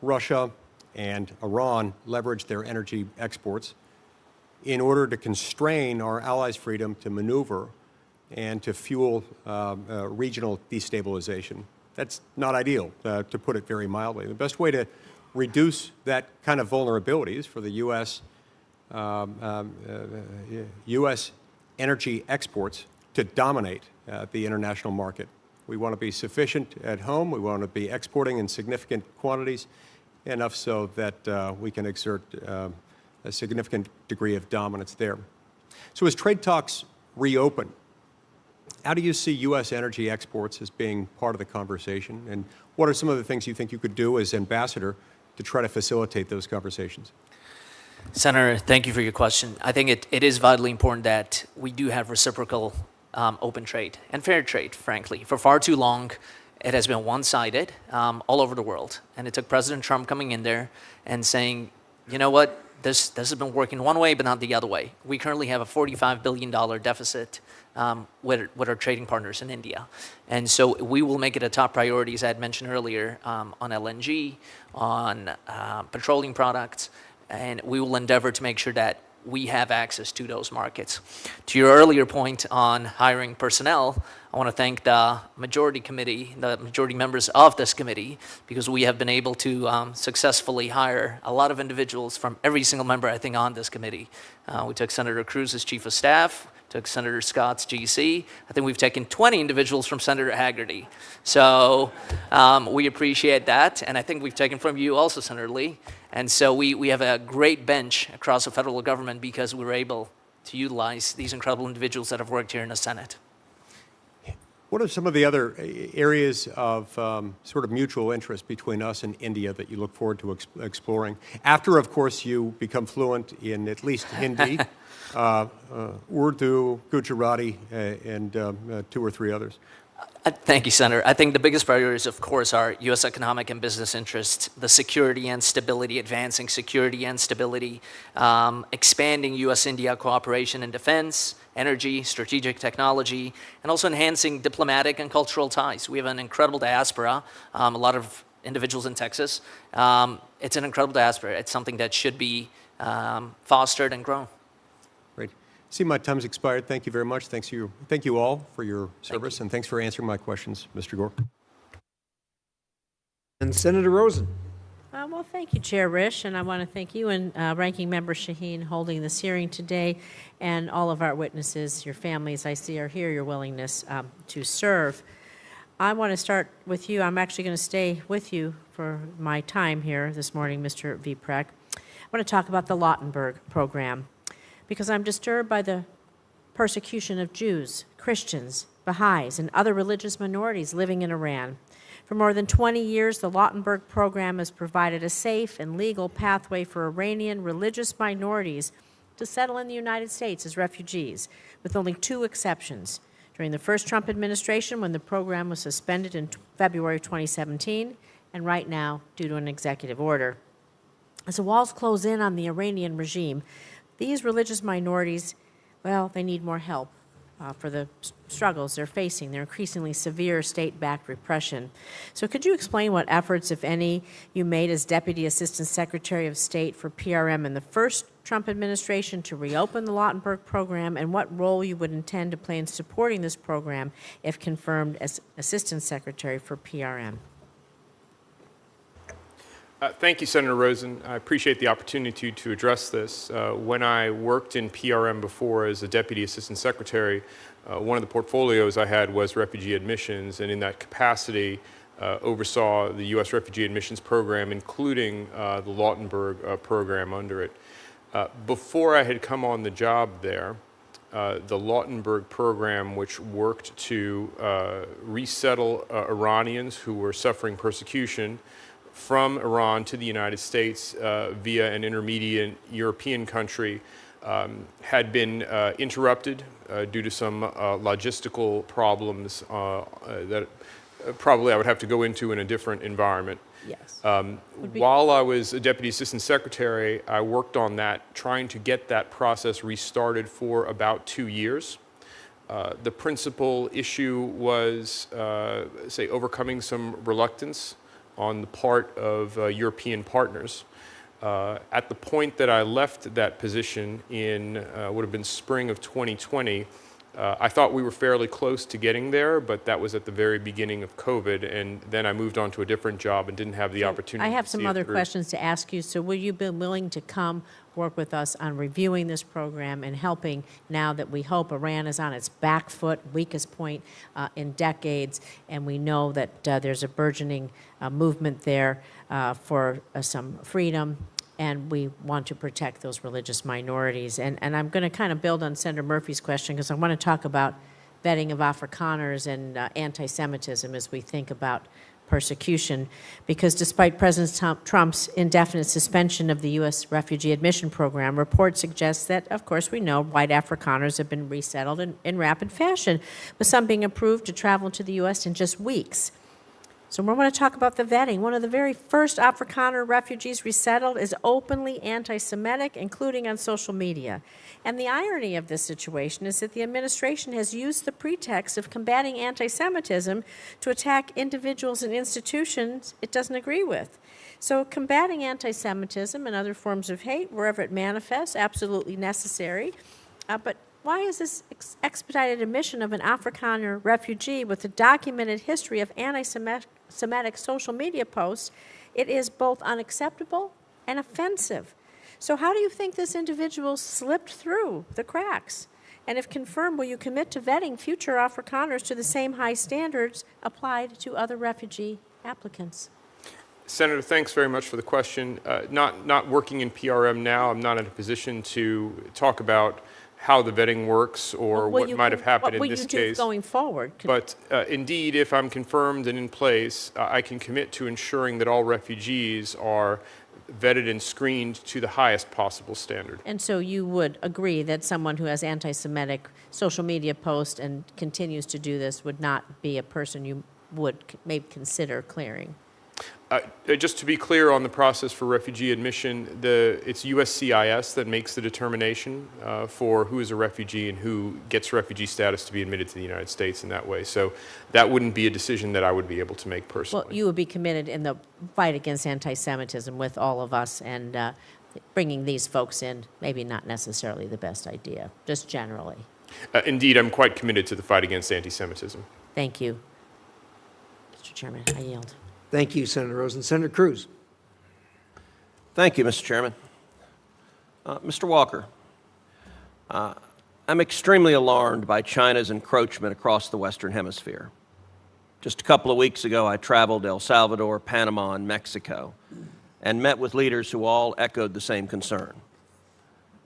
Russia and Iran leverage their energy exports in order to constrain our allies' freedom to maneuver and to fuel regional destabilization. That's not ideal, to put it very mildly. The best way to reduce that kind of vulnerability is for the U.S. Energy exports to dominate the international market. We want to be sufficient at home. We want to be exporting in significant quantities, enough so that we can exert a significant degree of dominance there. So as trade talks reopen, how do you see U.S. energy exports as being part of the conversation? And what are some of the things you think you could do as ambassador to try to facilitate those conversations? Senator, thank you for your question. I think it is vitally important that we do have reciprocal open trade and fair trade, frankly. For far too long, it has been one-sided all over the world. And it took President Trump coming in there and saying, you know what, this has been working one way, but not the other way. We currently have a $45 billion deficit with our trading partners in India. And so we will make it a top priority, as I had mentioned earlier, on LNG, on petroleum products, and we will endeavor to make sure that we have access to those markets. To your earlier point on hiring personnel, I want to thank the majority committee, the majority members of this committee, because we have been able to successfully hire a lot of individuals from every single member, I think, on this committee. We took Senator Cruz as Chief of Staff, took Senator Scott's GC. I think we've taken 20 individuals from Senator Hagerty. So we appreciate that, and I think we've taken from you also, Senator Lee. And so we have a great bench across the federal government because we were able to utilize these incredible individuals that have worked here in the Senate. What are some of the other areas of sort of mutual interest between us and India that you look forward to exploring? After, of course, you become fluent in at least Hindi, Urdu, Gujarati, and 2 or 3 others. Thank you, Senator. I think the biggest priorities, of course, are U.S. economic and business interests, the security and stability, advancing security and stability, expanding U.S.-India cooperation in defense, energy, strategic technology, and also enhancing diplomatic and cultural ties. We have an incredible diaspora, a lot of individuals in Texas. It's an incredible diaspora. It's something that should be fostered and grown. Great. See, my time's expired. Thank you very much. Thank you all for your service, and thanks for answering my questions, Mr. Gor. And Senator Rosen. Well, thank you, Chair Risch, and I want to thank you and Ranking Member Shaheen holding this hearing today, and all of our witnesses, your families I see are here, your willingness to serve. I want to start with you. I'm actually going to stay with you for my time here this morning, Mr. Veprek. I want to talk about the Lautenberg program, because I'm disturbed by the persecution of Jews, Christians, Baha'is, and other religious minorities living in Iran. For more than 20 years, the Lautenberg program has provided a safe and legal pathway for Iranian religious minorities to settle in the United States as refugees, with only 2 exceptions. During the first Trump administration, when the program was suspended in February 2017, and right now due to an executive order. As the walls close in on the Iranian regime, these religious minorities, well, they need more help for the struggles they're facing, their increasingly severe state-backed repression. So could you explain what efforts, if any, you made as Deputy Assistant Secretary of State for PRM in the first Trump administration to reopen the Lautenberg program, and what role you would intend to play in supporting this program if confirmed as Assistant Secretary for PRM? Thank you, Senator Rosen. I appreciate the opportunity to address this. When I worked in PRM before as a Deputy Assistant Secretary, one of the portfolios I had was refugee admissions, and in that capacity oversaw the U.S. refugee admissions program, including the Lautenberg program under it. Before I had come on the job there, the Lautenberg program, which worked to resettle Iranians who were suffering persecution from Iran to the United States via an intermediate European country, had been interrupted due to some logistical problems that probably I would have to go into in a different environment. Yes. While I was a Deputy Assistant Secretary, I worked on that, trying to get that process restarted for about 2 years. The principal issue was, say, overcoming some reluctance on the part of European partners. At the point that I left that position in would have been spring of 2020, I thought we were fairly close to getting there, but that was at the very beginning of COVID, and then I moved on to a different job and didn't have the opportunity. I have to some see it other through. questions to ask you, so will you be willing to come work with us on reviewing this program and helping now that we hope Iran is on its back foot, weakest point in decades, and we know that there's a burgeoning movement there for some freedom, and we want to protect those religious minorities. And I'm going to kind of build on Senator Murphy's question, because I want to talk about vetting of Afrikaners and anti-Semitism as we think about persecution, because despite President Trump's indefinite suspension of the U.S. refugee admission program, reports suggest that, of course, we know white Afrikaners have been resettled in rapid fashion, with some being approved to travel to the U.S. in just weeks. So we want to talk about the vetting. One of the very first Afrikaner refugees resettled is openly anti-Semitic, including on social media. And the irony of this situation is that the administration has used the pretext of combating anti-Semitism to attack individuals and institutions it doesn't agree with. So combating anti-Semitism and other forms of hate, wherever it manifests, absolutely necessary. But why is this expedited admission of an Afrikaner refugee with a documented history of anti-Semitic social media posts? It is both unacceptable and offensive. So how do you think this individual slipped through the cracks? And if confirmed, will you commit to vetting future Afrikaners to the same high standards applied to other refugee applicants? Senator, thanks very much for the question. Not working in PRM now, I'm not in a position to talk about how the vetting works or what might have happened in this What will you do case. going forward? But indeed, if I'm confirmed and in place, I can commit to ensuring that all refugees are vetted and screened to the highest possible standard. And so you would agree that someone who has anti-Semitic social media posts and continues to do this would not be a person you would maybe consider clearing? Just to be clear on the process for refugee admission, it's USCIS that makes the determination for who is a refugee and who gets refugee status to be admitted to the United States in that way. So that wouldn't be a decision that I would be able to make personally. Well, you would be committed in the fight against anti-Semitism with all of us, and bringing these folks in, maybe not necessarily the best idea, just generally. Indeed, I'm quite committed to the fight against anti-Semitism. Thank you. Mr. Chairman, I yield. Thank you, Senator Rosen. Senator Cruz. Thank you, Mr. Chairman. Mr. Walker, I'm extremely alarmed by China's encroachment across the Western Hemisphere. Just a couple of weeks ago, I traveled to El Salvador, Panama, and Mexico, and met with leaders who all echoed the same concern.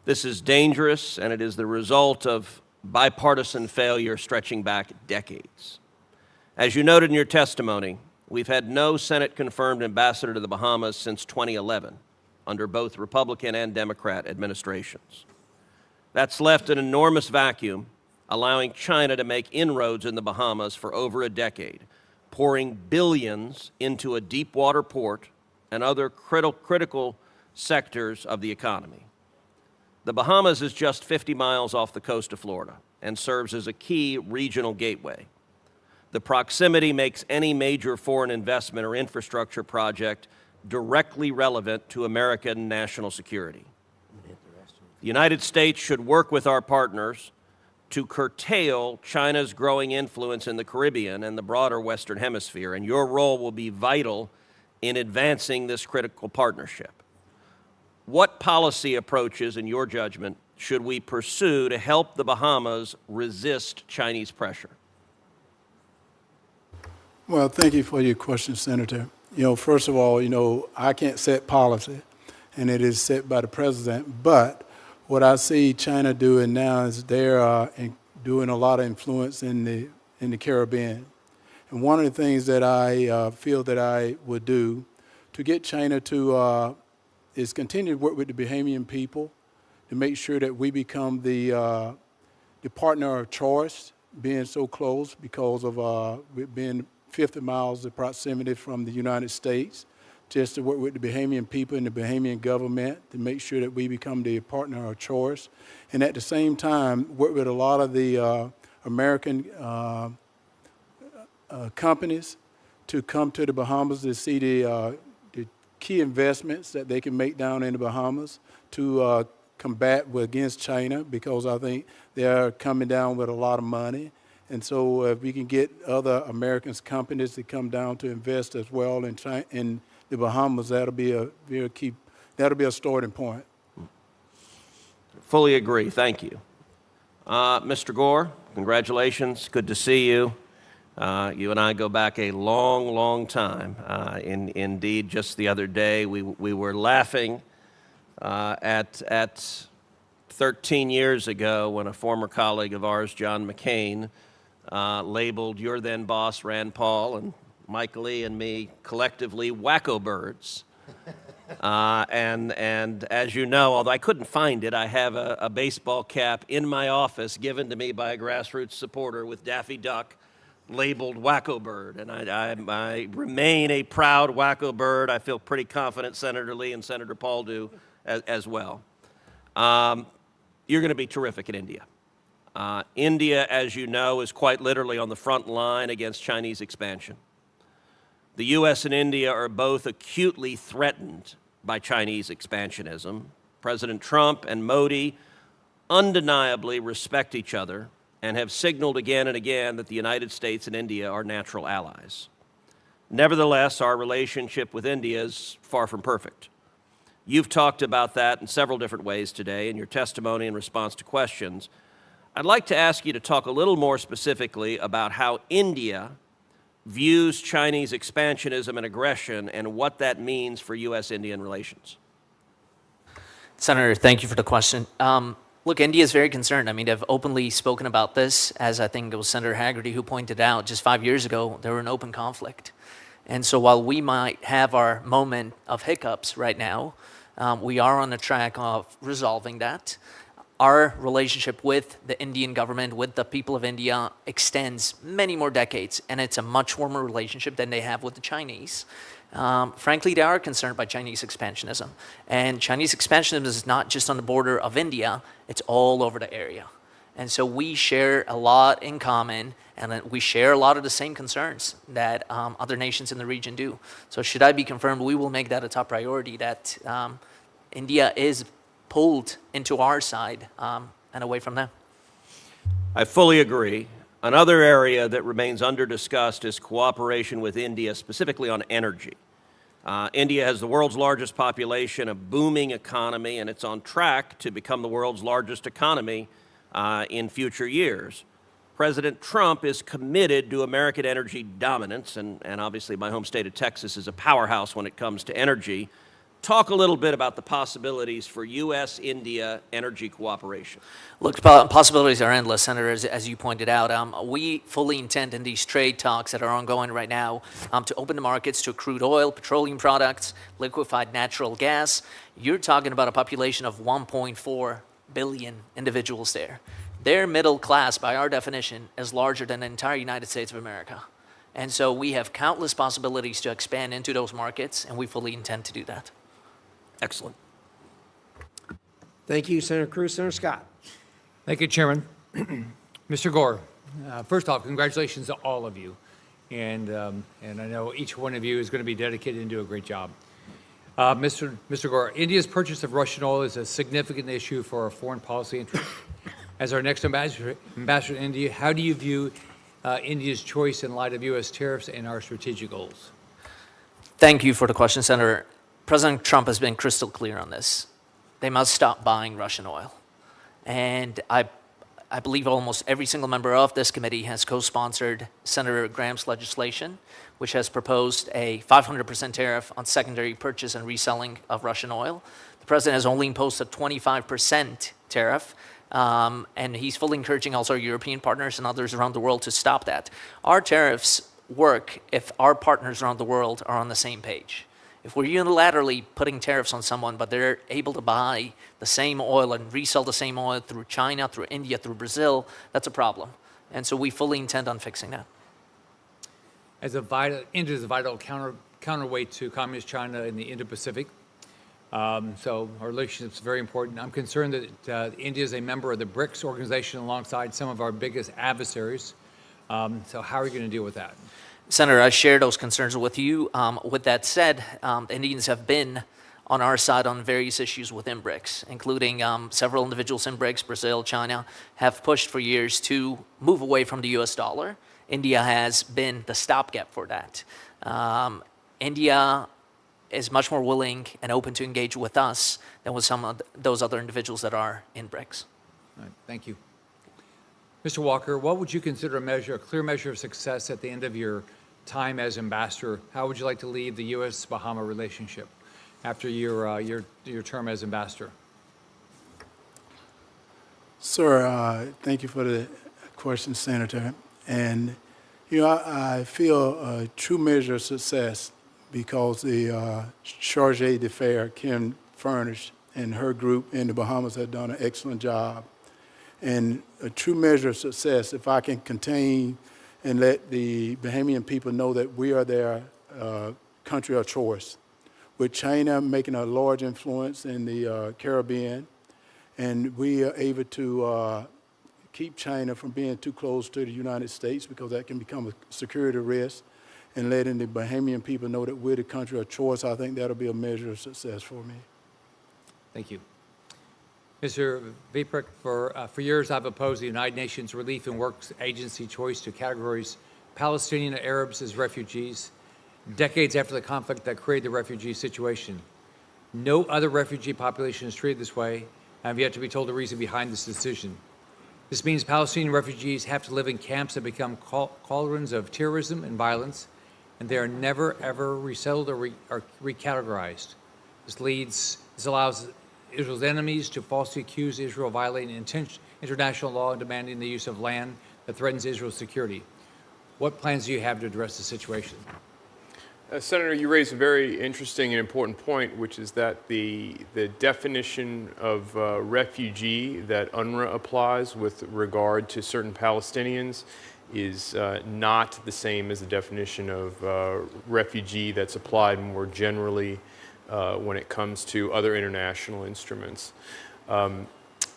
This is dangerous, and it is the result of bipartisan failure stretching back decades. As you noted in your testimony, we've had no Senate-confirmed ambassador to the Bahamas since 2011, under both Republican and Democrat administrations. That's left an enormous vacuum, allowing China to make inroads in the Bahamas for over a decade, pouring billions into a deep water port and other critical sectors of the economy. The Bahamas is just 50 miles off the coast of Florida and serves as a key regional gateway. The proximity makes any major foreign investment or infrastructure project directly relevant to American national security. The United States should work with our partners to curtail China's growing influence in the Caribbean and the broader Western Hemisphere, and your role will be vital in advancing this critical partnership. What policy approaches, in your judgment, should we pursue to help the Bahamas resist Chinese pressure? Well, thank you for your question, Senator. First of all, I can't set policy, and it is set by the president. But what I see China doing now is they're doing a lot of influence in the Caribbean. And one of the things that I feel that I would do to get China to is continue to work with the Bahamian people to make sure that we become the partner of choice, being so close because of being 50 miles of proximity from the United States, just to work with the Bahamian people and the Bahamian government to make sure that we become the partner of choice. And at the same time, work with a lot of the American companies to come to the Bahamas to see the key investments that they can make down in the Bahamas to combat against China, because I think they are coming down with a lot of money. And so if we can get other American companies to come down to invest as well in the Bahamas, that'll be a starting point. Fully agree. Thank you. Mr. Gor, congratulations. Good to see you. You and I go back a long, long time. Indeed, just the other day, we were laughing at 13 years ago when a former colleague of ours, John McCain, labeled your then boss, Rand Paul, and Mike Lee and me collectively wacko birds. And as you know, although I couldn't find it, I have a baseball cap in my office given to me by a grassroots supporter with Daffy Duck labeled wacko bird. And I remain a proud wacko bird. I feel pretty confident Senator Lee and Senator Paul do as well. You're going to be terrific in India. India, as you know, is quite literally on the front line against Chinese expansion. The U.S. and India are both acutely threatened by Chinese expansionism. President Trump and Modi undeniably respect each other and have signaled again and again that the United States and India are natural allies. Nevertheless, our relationship with India is far from perfect. You've talked about that in several different ways today in your testimony in response to questions. I'd like to ask you to talk a little more specifically about how India views Chinese expansionism and aggression and what that means for U.S.-Indian relations. Senator, thank you for the question. Look, India is very concerned. I mean, they've openly spoken about this, as I think it was Senator Haggerty who pointed out just 5 years ago, they were in open conflict. And so while we might have our moment of hiccups right now, we are on the track of resolving that. Our relationship with the Indian government, with the people of India, extends many more decades, and it's a much warmer relationship than they have with the Chinese. Frankly, they are concerned by Chinese expansionism. And Chinese expansionism is not just on the border of India, it's all over the area. And so we share a lot in common, and we share a lot of the same concerns that other nations in the region do. So should I be confirmed, we will make that a top priority, that India is pulled into our side and away from them. I fully agree. Another area that remains under-discussed is cooperation with India, specifically on energy. India has the world's largest population, a booming economy, and it's on track to become the world's largest economy in future years. President Trump is committed to American energy dominance, and obviously my home state of Texas is a powerhouse when it comes to energy. Talk a little bit about the possibilities for U.S.-India energy cooperation. Look, possibilities are endless, Senator, as you pointed out. We fully intend in these trade talks that are ongoing right now to open the markets to crude oil, petroleum products, liquefied natural gas. You're talking about a population of 1.4 billion individuals there. Their middle class, by our definition, is larger than the entire United States of America. And so we have countless possibilities to expand into those markets, and we fully intend to do that. Excellent. Thank you, Senator Cruz. Senator Scott. Thank you, Chairman. Mr. Gore, first off, congratulations to all of you. And I know each one of you is going to be dedicated and do a great job. Mr. Gore, India's purchase of Russian oil is a significant issue for our foreign policy interests. As our next ambassador to India, how do you view India's choice in light of U.S. tariffs and our strategic goals? Thank you for the question, Senator. President Trump has been crystal clear on this. They must stop buying Russian oil. And I believe almost every single member of this committee has co-sponsored Senator Graham's legislation, which has proposed a 500% tariff on secondary purchase and reselling of Russian oil. The president has only imposed a 25% tariff, and he's fully encouraging also our European partners and others around the world to stop that. Our tariffs work if our partners around the world are on the same page. If we're unilaterally putting tariffs on someone, but they're able to buy the same oil and resell the same oil through China, through India, through Brazil, that's a problem. And so we fully intend on fixing that. India is a vital counterweight to Communist China in the Indo-Pacific. So our relationship is very important. I'm concerned that India is a member of the BRICS organization alongside some of our biggest adversaries. So how are you going to deal with that? Senator, I share those concerns with you. With that said, the Indians have been on our side on various issues within BRICS, including several individuals in BRICS, Brazil, China, have pushed for years to move away from the U.S. dollar. India has been the stopgap for that. India is much more willing and open to engage with us than with some of those other individuals that are in BRICS. All right, thank you. Mr. Walker, what would you consider a clear measure of success at the end of your time as ambassador? How would you like to leave the U.S.-Bahama relationship after your term as ambassador? Sir, thank you for the question, Senator. And, I feel a true measure of success because the chargé d'affaires, Kim Furnish, and her group in the Bahamas have done an excellent job. And a true measure of success, if I can contain and let the Bahamian people know that we are their country of choice, with China making a large influence in the Caribbean, and we are able to keep China from being too close to the United States because that can become a security risk, and letting the Bahamian people know that we're the country of choice, I think that'll be a measure of success for me. Thank you. Mr. Veprek, for years I've opposed the United Nations Relief and Works Agency choice to categorize Palestinian Arabs as refugees, decades after the conflict that created the refugee situation. No other refugee population is treated this way, and I've yet to be told the reason behind this decision. This means Palestinian refugees have to live in camps that become cauldrons of terrorism and violence, and they are never, ever resettled or recategorized. This allows Israel's enemies to falsely accuse Israel of violating international law and demanding the use of land that threatens Israel's security. What plans do you have to address the situation? Senator, you raise a very interesting and important point, which is that the definition of refugee that UNRWA applies with regard to certain Palestinians is not the same as the definition of refugee that's applied more generally when it comes to other international instruments.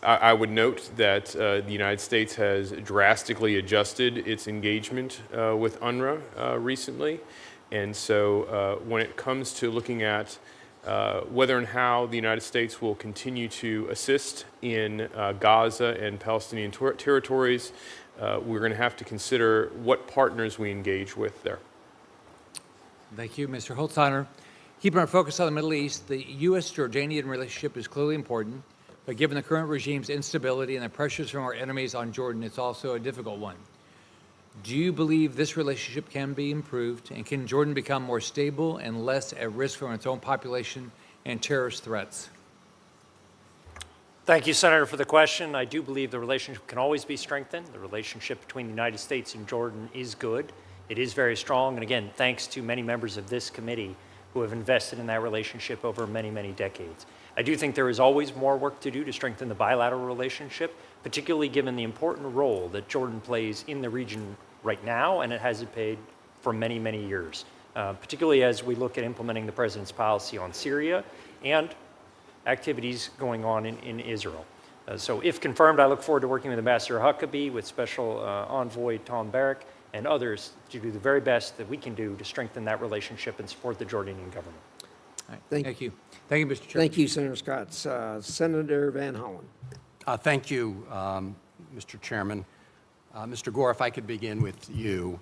I would note that the United States has drastically adjusted its engagement with UNRWA recently. And so when it comes to looking at whether and how the United States will continue to assist in Gaza and Palestinian territories, we're going to have to consider what partners we engage with there. Thank you, Mr. Holtsnider. Keeping our focus on the Middle East, the U.S.-Jordanian relationship is clearly important, but given the current regime's instability and the pressures from our enemies on Jordan, it's also a difficult one. Do you believe this relationship can be improved, and can Jordan become more stable and less at risk from its own population and terrorist threats? Thank you, Senator, for the question. I do believe the relationship can always be strengthened. The relationship between the United States and Jordan is good. It is very strong, and again, thanks to many members of this committee who have invested in that relationship over many, many decades. I do think there is always more work to do to strengthen the bilateral relationship, particularly given the important role that Jordan plays in the region right now, and it has for many, many years, particularly as we look at implementing the President's policy on Syria and activities going on in Israel. So if confirmed, I look forward to working with Ambassador Huckabee, with Special Envoy Tom Barrack, and others to do the very best that we can do to strengthen that relationship and support the Jordanian government. All right. Thank Thank you. Thank you, Mr. Chairman. Thank you, Senator Scott. Senator Van Hollen. Thank you, Mr. Chairman. Mr. Gore, if I could begin with you.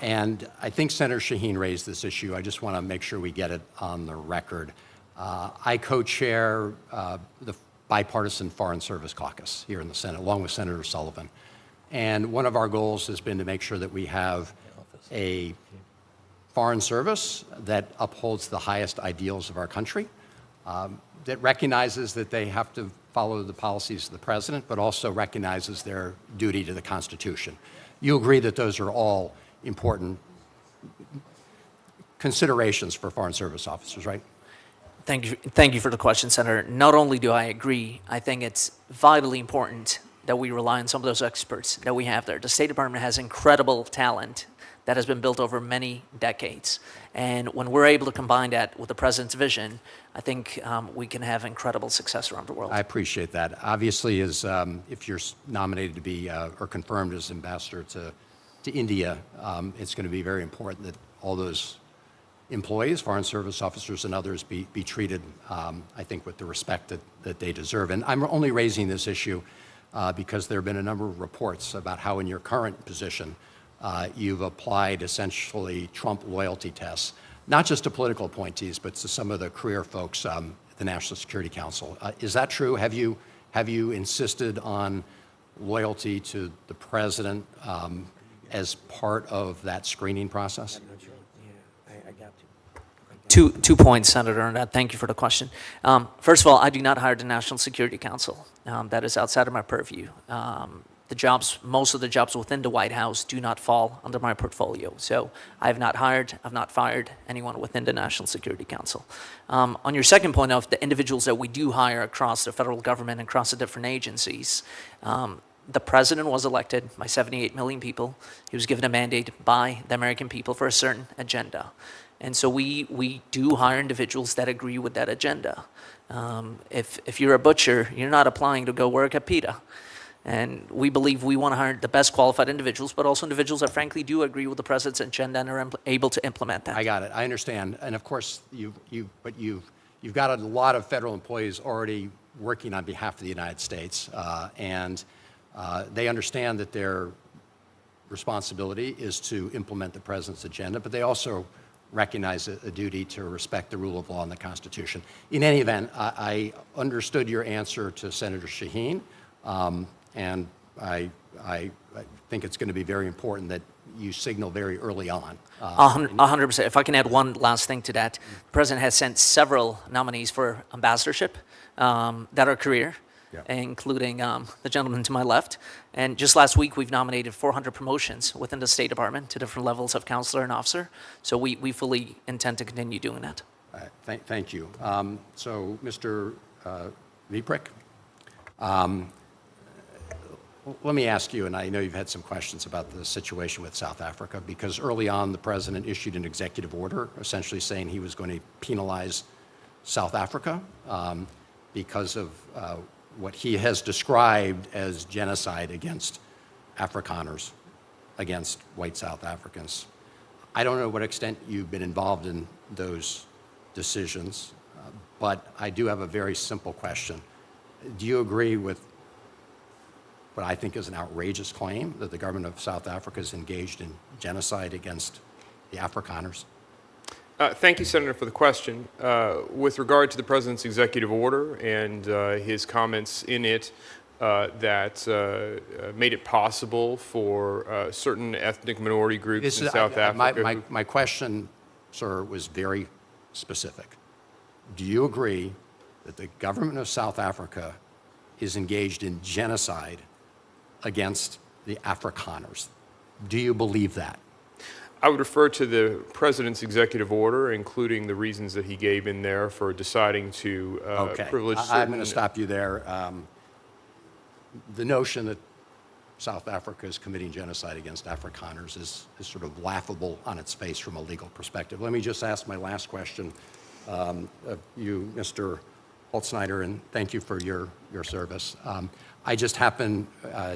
And I think Senator Shaheen raised this issue. I just want to make sure we get it on the record. I co-chair the Bipartisan Foreign Service Caucus here in the Senate, along with Senator Sullivan. And one of our goals has been to make sure that we have a foreign service that upholds the highest ideals of our country, that recognizes that they have to follow the policies of the president, but also recognizes their duty to the Constitution. You agree that those are all important considerations for foreign service officers, right? Thank you for the question, Senator. Not only do I agree, I think it's vitally important that we rely on some of those experts that we have there. The State Department has incredible talent that has been built over many decades. And when we're able to combine that with the President's vision, I think we can have incredible success around the world. I appreciate that. Obviously, as if you're nominated to be or confirmed as ambassador to India, it's going to be very important that all those employees, foreign service officers and others be treated, I think, with the respect that they deserve. And I'm only raising this issue because there have been a number of reports about how in your current position you've applied essentially Trump loyalty tests, not just to political appointees, but to some of the career folks at the National Security Council. Is that true? Have you insisted on loyalty to the president as part of that screening process? Two points, Senator, on that. Thank you for the question. First of all, I do not hire the National Security Council. That is outside of my purview. Most of the jobs within the White House do not fall under my portfolio. So I have not hired, I've not fired anyone within the National Security Council. On your second point of the individuals that we do hire across the federal government and across the different agencies, the president was elected by 78 million people. He was given a mandate by the American people for a certain agenda. And so we do hire individuals that agree with that agenda. If you're a butcher, you're not applying to go work at PETA. And we believe we want to hire the best qualified individuals, but also individuals that frankly do agree with the president's agenda and are able to implement that. I got it. I understand. And of course, you've got a lot of federal employees already working on behalf of the United States, and they understand that their responsibility is to implement the president's agenda, but they also recognize a duty to respect the rule of law and the Constitution. In any event, I understood your answer to Senator Shaheen, and I think it's going to be very important that you signal very early on. 100%. If I can add one last thing to that, the president has sent several nominees for ambassadorship that are career, including the gentleman to my left. And just last week, we've nominated 400 promotions within the State Department to different levels of counselor and officer. So we fully intend to continue doing that. Thank you. So, Mr. Veprek, let me ask you, and I know you've had some questions about the situation with South Africa, because early on the president issued an executive order essentially saying he was going to penalize South Africa because of what he has described as genocide against Afrikaners, against white South Africans. I don't know to what extent you've been involved in those decisions, but I do have a very simple question. Do you agree with what I think is an outrageous claim that the government of South Africa is engaged in genocide against the Afrikaners? Thank you, Senator, for the question. With regard to the President's executive order and his comments in it that made it possible for certain ethnic minority groups in South Africa. My question, sir, was very specific. Do you agree that the government of South Africa is engaged in genocide against the Afrikaners? Do you believe that? I would refer to the President's executive order, including the reasons that he gave in there for deciding to privilege certain... I'm going to stop you there. The notion that South Africa is committing genocide against Afrikaners is sort of laughable on its face from a legal perspective. Let me just ask my last question of you, Mr. Holtsnider, and thank you for your service. I just happened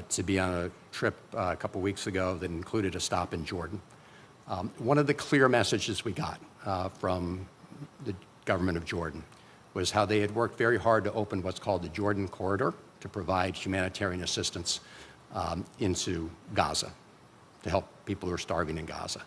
to be on a trip a couple weeks ago that included a stop in Jordan. One of the clear messages we got from the government of Jordan was how they had worked very hard to open what's called the Jordan Corridor to provide humanitarian assistance into Gaza, to help people who are starving in Gaza,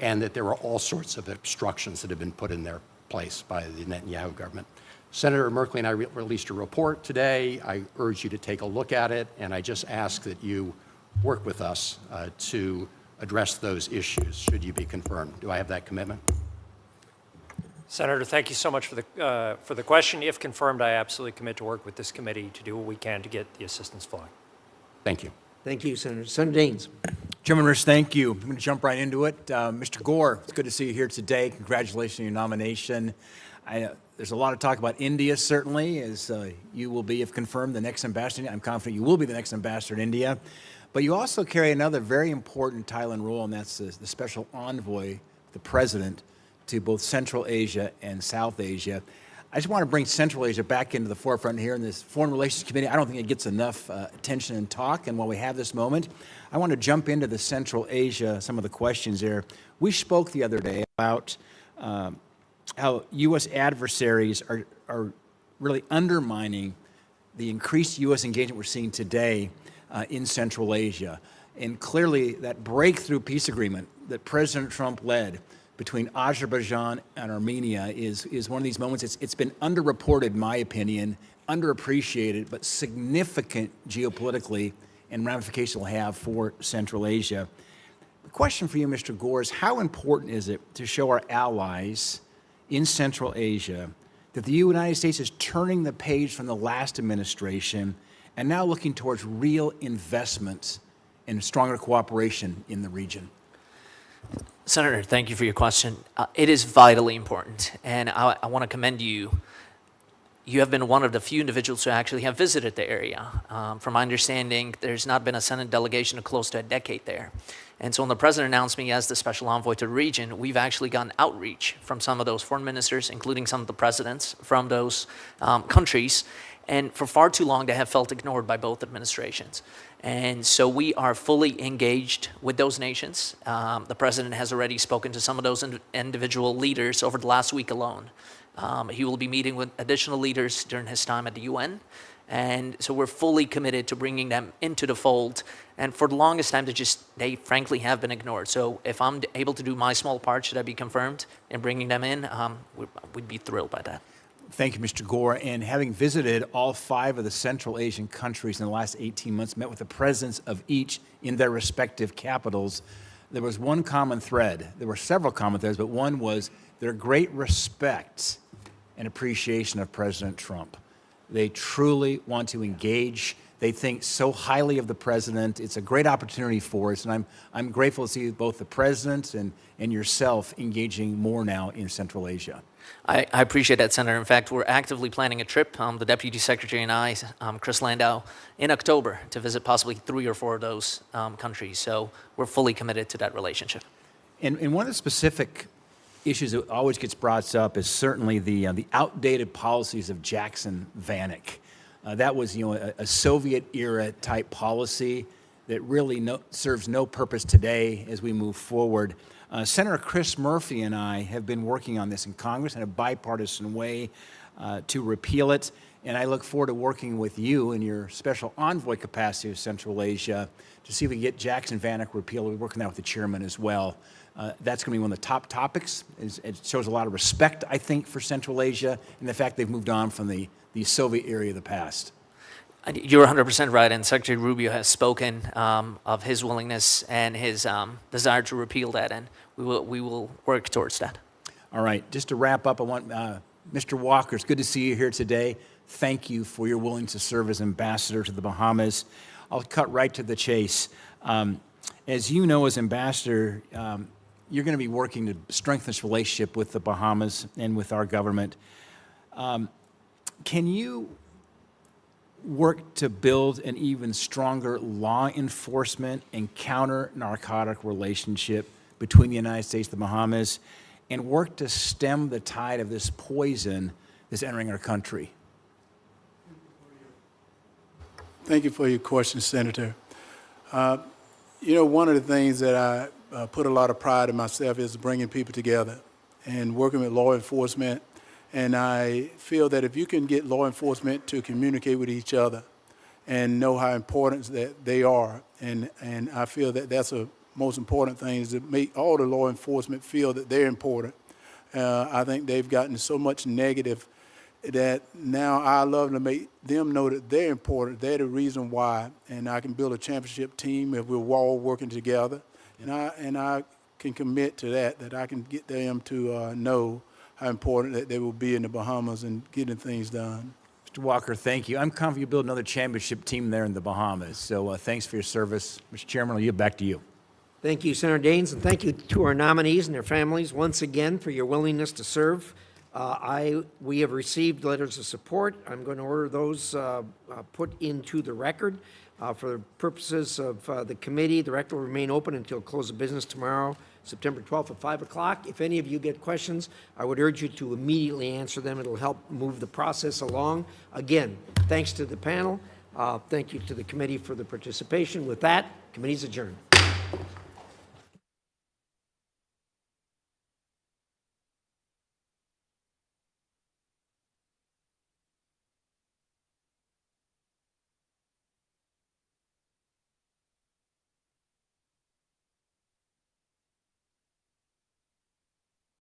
and that there were all sorts of obstructions that have been put in their place by the Netanyahu government. Senator Merkley and I released a report today. I urge you to take a look at it, and I just ask that you work with us to address those issues should you be confirmed. Do I have that commitment? Senator, thank you so much for the question. If confirmed, I absolutely commit to work with this committee to do what we can to get the assistance flowing. Thank you. Thank you, Senator. Senator Daines. Chairman Risch, thank you. I'm going to jump right into it. Mr. Gore, it's good to see you here today. Congratulations on your nomination. There's a lot of talk about India, certainly, as you will be, if confirmed, the next ambassador. I'm confident you will be the next ambassador in India. But you also carry another very important title and role, and that's the special envoy, the president, to both Central Asia and South Asia. I just want to bring Central Asia back into the forefront here in this Foreign Relations Committee. I don't think it gets enough attention and talk, and while we have this moment, I want to jump into the Central Asia, some of the questions there. We spoke the other day about how U.S. adversaries are really undermining the increased U.S. engagement we're seeing today in Central Asia. And clearly, that breakthrough peace agreement that President Trump led between Azerbaijan and Armenia is one of these moments. It's been underreported, in my opinion, underappreciated, but significant geopolitically and ramifications will have for Central Asia. The question for you, Mr. Gore, is how important is it to show our allies in Central Asia that the United States is turning the page from the last administration and now looking towards real investments and stronger cooperation in the region? Senator, thank you for your question. It is vitally important, and I want to commend you. You have been one of the few individuals who actually have visited the area. From my understanding, there's not been a Senate delegation of close to a decade there. And so when the president announced me as the special envoy to the region, we've actually gotten outreach from some of those foreign ministers, including some of the presidents from those countries. And for far too long, they have felt ignored by both administrations. And so we are fully engaged with those nations. The president has already spoken to some of those individual leaders over the last week alone. He will be meeting with additional leaders during his time at the UN. And so we're fully committed to bringing them into the fold. And for the longest time, they frankly have been ignored. So if I'm able to do my small part, should I be confirmed in bringing them in, we'd be thrilled by that. Thank you, Mr. Gore. And having visited all 5 of the Central Asian countries in the last 18 months, met with the presidents of each in their respective capitals, there was one common thread. There were several common threads, but one was their great respect and appreciation of President Trump. They truly want to engage. They think so highly of the president. It's a great opportunity for us, and I'm grateful to see both the president and yourself engaging more now in Central Asia. I appreciate that, Senator. In fact, we're actively planning a trip, the Deputy Secretary and I, Chris Landau, in October to visit possibly 3 or 4 of those countries. So we're fully committed to that relationship. And one of the specific issues that always gets brought up is certainly the outdated policies of Jackson Vanik. That was, a Soviet-era type policy that really serves no purpose today as we move forward. Senator Chris Murphy and I have been working on this in Congress in a bipartisan way to repeal it, and I look forward to working with you in your special envoy capacity of Central Asia to see if we can get Jackson Vanik repealed. We're working that with the chairman as well. That's going to be one of the top topics. It shows a lot of respect, I think, for Central Asia and the fact they've moved on from the Soviet era of the past. You're 100% right, and Secretary Rubio has spoken of his willingness and his desire to repeal that, and we will work towards that. All right, just to wrap up, I want Mr. Walker, it's good to see you here today. Thank you for your willingness to serve as ambassador to the Bahamas. I'll cut right to the chase. As you know, as ambassador, you're going to be working to strengthen this relationship with the Bahamas and with our government. Can you work to build an even stronger law enforcement and counter-narcotic relationship between the United States and the Bahamas, and work to stem the tide of this poison that's entering our country? Thank you for your question, Senator. You know, one of the things that I put a lot of pride in myself is bringing people together and working with law enforcement. And I feel that if you can get law enforcement to communicate with each other and know how important that they are, and I feel that that's the most important thing, is to make all the law enforcement feel that they're important. I think they've gotten so much negative that now I love to make them know that they're important. They're the reason why, and I can build a championship team if we're all working together. And I can commit to that I can get them to know how important that they will be in the Bahamas and getting things done. Mr. Walker, thank you. I'm confident you'll build another championship team there in the Bahamas. So thanks for your service. Mr. Chairman, I'll yield back to you. Thank you, Senator Daines, and thank you to our nominees and their families once again for your willingness to serve. We have received letters of support. I'm going to order those put into the record. For the purposes of the committee, the record will remain open until close of business tomorrow, September 12th at 5 o'clock. If any of you get questions, I would urge you to immediately answer them. It'll help move the process along. Again, thanks to the panel. Thank you to the committee for the participation. With that, committee's adjourned.